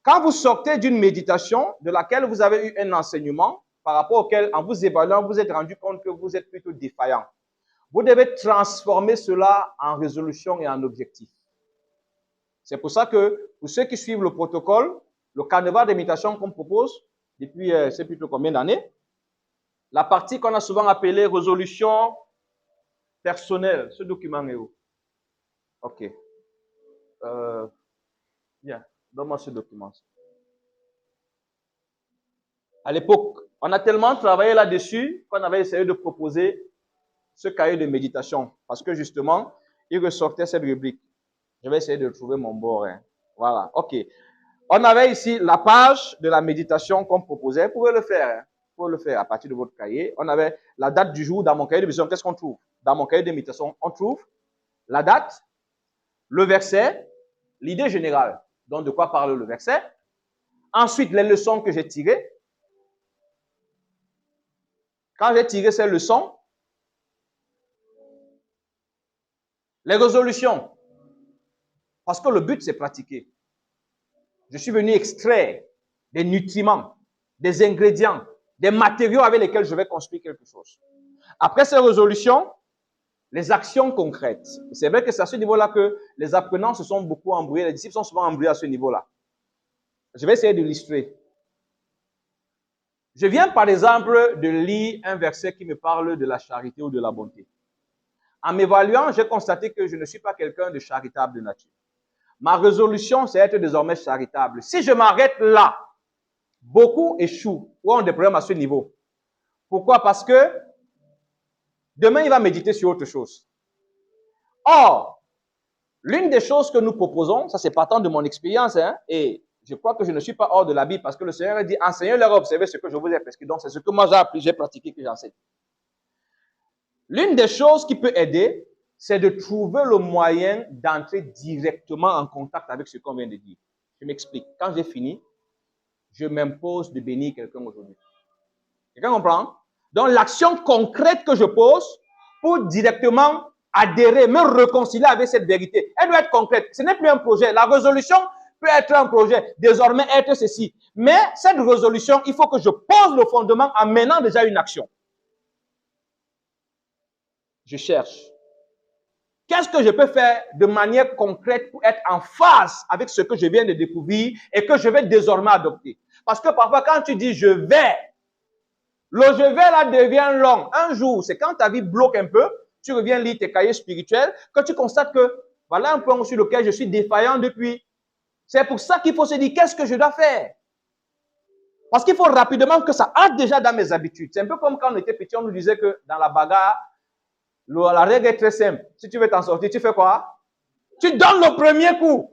[SPEAKER 1] Quand vous sortez d'une méditation de laquelle vous avez eu un enseignement, par rapport auquel, en vous évaluant, vous êtes rendu compte que vous êtes plutôt défaillant. Vous devez transformer cela en résolution et en objectif. C'est pour ça que, pour ceux qui suivent le protocole, le carnaval des méditations qu'on propose, depuis, c'est plutôt combien d'années, la partie qu'on a souvent appelée résolution personnelle, ce document est où? Ok. Bien, donne-moi ce document. À l'époque, on a tellement travaillé là-dessus qu'on avait essayé de proposer ce cahier de méditation. Parce que justement, il ressortait cette rubrique. Je vais essayer de trouver mon bord. Hein. Voilà, ok. On avait ici la page de la méditation qu'on proposait. Vous pouvez le faire. Hein. Vous pouvez le faire à partir de votre cahier. On avait la date du jour dans mon cahier de méditation. Qu'est-ce qu'on trouve? Dans mon cahier de méditation, on trouve la date, le verset, l'idée générale. Donc, de quoi parle le verset. Ensuite, les leçons que j'ai tirées. Quand j'ai tiré ces leçons, les résolutions. Parce que le but, c'est pratiquer. Je suis venu extraire des nutriments, des ingrédients, des matériaux avec lesquels je vais construire quelque chose. Après ces résolutions, les actions concrètes. C'est vrai que c'est à ce niveau-là que les apprenants se sont beaucoup embrouillés, les disciples sont souvent embrouillés à ce niveau-là. Je vais essayer d'illustrer. Je viens par exemple de lire un verset qui me parle de la charité ou de la bonté. En m'évaluant, j'ai constaté que je ne suis pas quelqu'un de charitable de nature. Ma résolution, c'est être désormais charitable. Si je m'arrête là, beaucoup échouent ou ont des problèmes à ce niveau. Pourquoi? Parce que demain, il va méditer sur autre chose. Or, l'une des choses que nous proposons, ça c'est partant de mon expérience, hein, et je crois que je ne suis pas hors de la Bible parce que le Seigneur a dit, enseignez-leur à observer ce que je vous ai prescrit. Donc, c'est ce que moi j'ai appris, j'ai pratiqué, que j'enseigne. L'une des choses qui peut aider, c'est de trouver le moyen d'entrer directement en contact avec ce qu'on vient de dire. Je m'explique. Quand j'ai fini, je m'impose de bénir quelqu'un aujourd'hui. Quelqu'un comprend? Donc, l'action concrète que je pose pour directement adhérer, me réconcilier avec cette vérité, elle doit être concrète. Ce n'est plus un projet. La résolution peut être un projet, désormais être ceci. Mais cette résolution, il faut que je pose le fondement en menant déjà une action. Je cherche. Qu'est-ce que je peux faire de manière concrète pour être en phase avec ce que je viens de découvrir et que je vais désormais adopter? Parce que parfois, quand tu dis je vais, le je vais là devient long. Un jour, c'est quand ta vie bloque un peu, tu reviens lire tes cahiers spirituels, que tu constates que voilà un point sur lequel je suis défaillant depuis. C'est pour ça qu'il faut se dire qu'est-ce que je dois faire? Parce qu'il faut rapidement que ça entre déjà dans mes habitudes. C'est un peu comme quand on était petit, on nous disait que dans la bagarre, la règle est très simple. Si tu veux t'en sortir, tu fais quoi? Tu donnes le premier coup.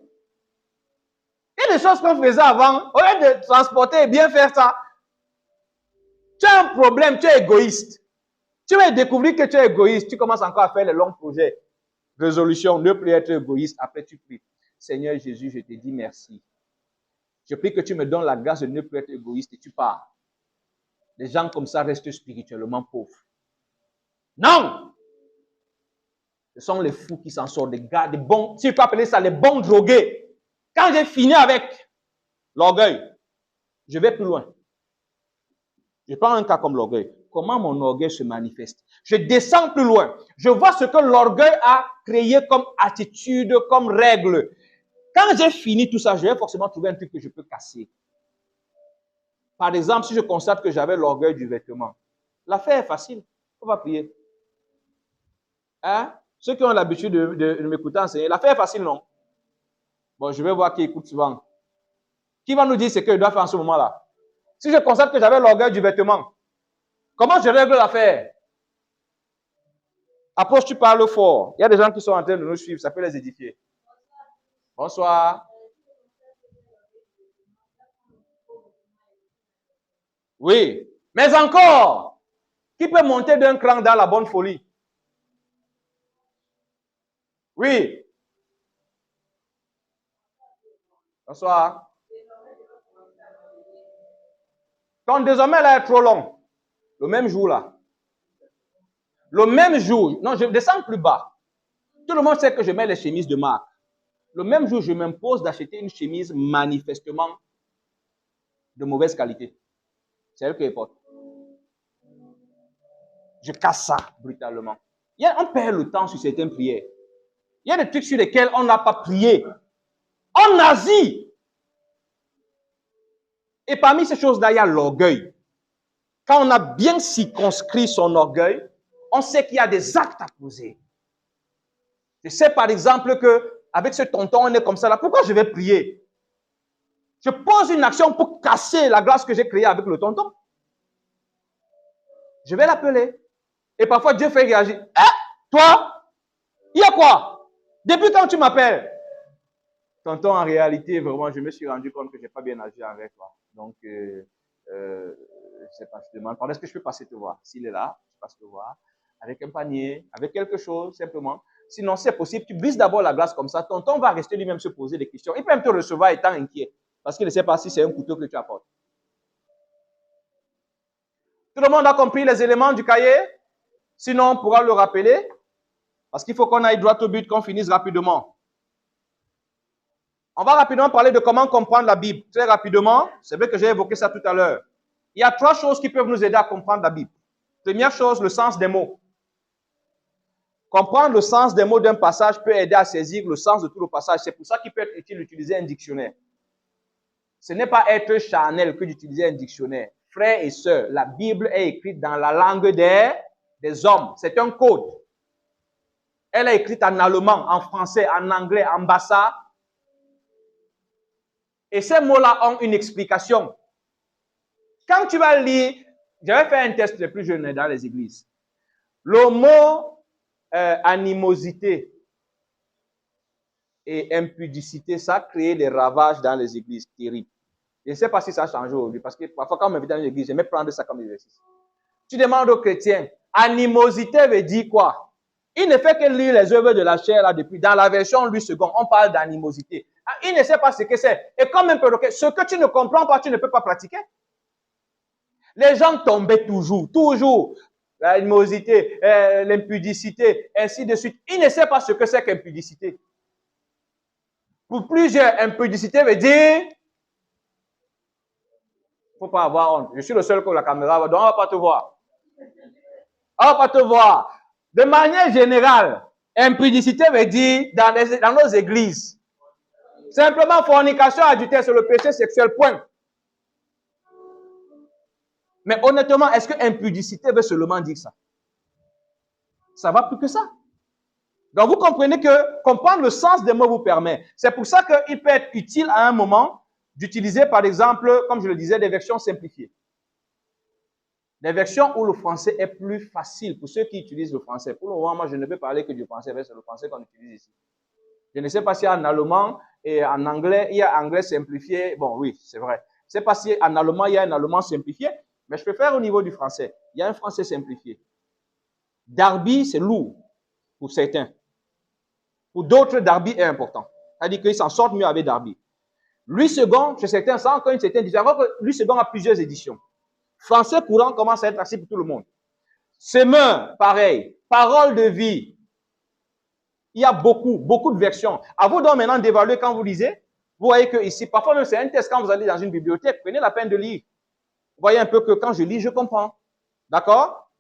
[SPEAKER 1] Il y a des choses qu'on faisait avant. Au lieu de transporter et bien faire ça, tu as un problème, tu es égoïste. Tu vas découvrir que tu es égoïste. Tu commences encore à faire les longs projets. Résolution, ne plus être égoïste. Après, tu pries. Seigneur Jésus, je te dis merci. Je prie que tu me donnes la grâce de ne plus être égoïste et tu pars. Les gens comme ça restent spirituellement pauvres. Non! Ce sont les fous qui s'en sortent, des gars, des bons, si tu peux appeler ça les bons drogués. Quand j'ai fini avec l'orgueil, je vais plus loin. Je prends un cas comme l'orgueil. Comment mon orgueil se manifeste? Je descends plus loin. Je vois ce que l'orgueil a créé comme attitude, comme règle. Quand j'ai fini tout ça, je vais forcément trouver un truc que je peux casser. Par exemple, si je constate que j'avais l'orgueil du vêtement, l'affaire est facile. On va prier. Hein? Ceux qui ont l'habitude de m'écouter enseigner, l'affaire est facile, non? Bon, je vais voir qui écoute souvent. Qui va nous dire ce que je dois faire en ce moment-là? Si je constate que j'avais l'orgueil du vêtement, comment je règle l'affaire? Approche, tu parles fort. Il y a des gens qui sont en train de nous suivre, ça peut les édifier. Bonsoir. Oui, mais encore, qui peut monter d'un cran dans la bonne folie? Oui. Bonsoir. Ton désormais là est trop long. Le même jour là. Le même jour. Non, je descends plus bas. Tout le monde sait que je mets les chemises de marque. Le même jour, je m'impose d'acheter une chemise manifestement de mauvaise qualité. C'est elle qui porte. Je casse ça brutalement. On perd le temps sur certaines prières. Il y a des trucs sur lesquels on n'a pas prié. En Asie. Et parmi ces choses-là, il y a l'orgueil. Quand on a bien circonscrit son orgueil, on sait qu'il y a des actes à poser. Je sais par exemple qu'avec ce tonton, on est comme ça là. Pourquoi je vais prier? Je pose une action pour casser la glace que j'ai créée avec le tonton. Je vais l'appeler. Et parfois, Dieu fait réagir. Toi, il y a quoi? Depuis quand tu m'appelles? Tonton, en réalité, vraiment, je me suis rendu compte que je n'ai pas bien agi avec toi. Donc, je ne sais pas, je demande, est-ce que je peux passer te voir? S'il est là, je passe te voir. Avec un panier, avec quelque chose, simplement. Sinon, si c'est possible, tu brises d'abord la glace comme ça. Tonton va rester lui-même se poser des questions. Il peut même te recevoir étant inquiet. Parce qu'il ne sait pas si c'est un couteau que tu apportes. Tout le monde a compris les éléments du cahier? Sinon, on pourra le rappeler. Parce qu'il faut qu'on aille droit au but, qu'on finisse rapidement. On va rapidement parler de comment comprendre la Bible. Très rapidement, c'est vrai que j'ai évoqué ça tout à l'heure. Il y a 3 choses qui peuvent nous aider à comprendre la Bible. Première chose, le sens des mots. Comprendre le sens des mots d'un passage peut aider à saisir le sens de tout le passage. C'est pour ça qu'il peut être utile d'utiliser un dictionnaire. Ce n'est pas être charnel que d'utiliser un dictionnaire. Frères et sœurs, la Bible est écrite dans la langue des hommes. C'est un code. Elle est écrite en allemand, en français, en anglais, en bassa. Et ces mots-là ont une explication. Quand tu vas lire, j'avais fait un test les plus jeunes dans les églises. Le mot animosité et impudicité, ça a créé des ravages dans les églises terribles. Je ne sais pas si ça a changé aujourd'hui, parce que parfois quand on m'invite dans une église, j'aime prendre ça comme exercice. Tu demandes aux chrétiens, animosité veut dire quoi? Il ne fait que lire les œuvres de la chair là depuis. Dans la version Louis II, on parle d'animosité. Ah, il ne sait pas ce que c'est. Et comme un perroquet, ce que tu ne comprends pas, tu ne peux pas pratiquer. Les gens tombaient toujours, toujours. L'animosité, l'impudicité, ainsi de suite. Il ne sait pas ce que c'est qu'impudicité. Pour plusieurs, impudicité veut dire faut pas avoir honte. Je suis le seul que la caméra va, donc on va pas te voir. On va pas te voir. De manière générale, impudicité veut dire dans nos églises. Simplement fornication, adultère, c'est le péché sexuel, point. Mais honnêtement, est-ce que impudicité veut seulement dire ça? Ça va plus que ça. Donc vous comprenez que comprendre le sens des mots vous permet. C'est pour ça qu'il peut être utile à un moment d'utiliser par exemple, comme je le disais, des versions simplifiées. Des versions où le français est plus facile pour ceux qui utilisent le français. Pour le moment, moi je ne peux parler que du français, c'est le français qu'on utilise ici. Je ne sais pas si en allemand et en anglais, il y a anglais simplifié. Bon, oui, c'est vrai. Je ne sais pas si en allemand, il y a un allemand simplifié, mais je préfère au niveau du français. Il y a un français simplifié. Darby, c'est lourd pour certains. Pour d'autres, Darby est important. C'est-à-dire qu'ils s'en sortent mieux avec Darby. Louis II, chez certains, ça a encore une certaine différence. Louis II a plusieurs éditions. Français courant commence à être accessible pour tout le monde. Semeur, pareil. Parole de vie. Il y a beaucoup de versions. À vous donc maintenant d'évaluer quand vous lisez. Vous voyez que ici, parfois même c'est un test quand vous allez dans une bibliothèque. Prenez la peine de lire. Vous voyez un peu que quand je lis, je comprends. D'accord?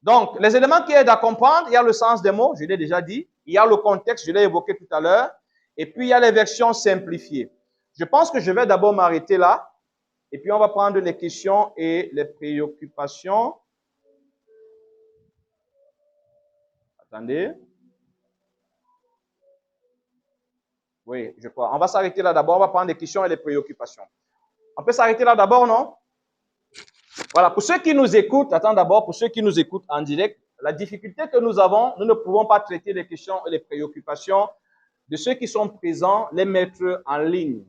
[SPEAKER 1] Donc, les éléments qui aident à comprendre, il y a le sens des mots, je l'ai déjà dit. Il y a le contexte, je l'ai évoqué tout à l'heure. Et puis, il y a les versions simplifiées. Je pense que je vais d'abord m'arrêter là. Et puis, on va prendre les questions et les préoccupations. Attendez. Oui, je crois. On va s'arrêter là d'abord. On va prendre les questions et les préoccupations. On peut s'arrêter là d'abord, non? Voilà. Pour ceux qui nous écoutent, attends d'abord, pour ceux qui nous écoutent en direct, la difficulté que nous avons, nous ne pouvons pas traiter les questions et les préoccupations de ceux qui sont présents, les mettre en ligne,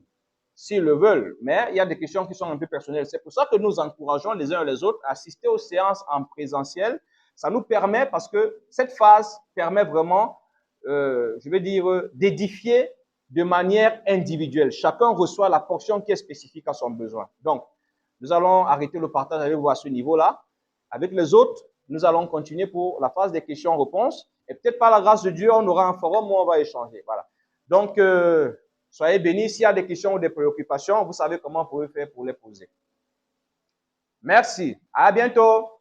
[SPEAKER 1] s'ils le veulent. Mais il y a des questions qui sont un peu personnelles. C'est pour ça que nous encourageons les uns et les autres à assister aux séances en présentiel. Ça nous permet, parce que cette phase permet vraiment, je vais dire, d'édifier de manière individuelle. Chacun reçoit la portion qui est spécifique à son besoin. Donc, nous allons arrêter le partage avec vous à ce niveau-là. Avec les autres, nous allons continuer pour la phase des questions-réponses. Et peut-être par la grâce de Dieu, on aura un forum où on va échanger. Voilà. Donc, soyez bénis. S'il y a des questions ou des préoccupations, vous savez comment vous pouvez faire pour les poser. Merci. À bientôt.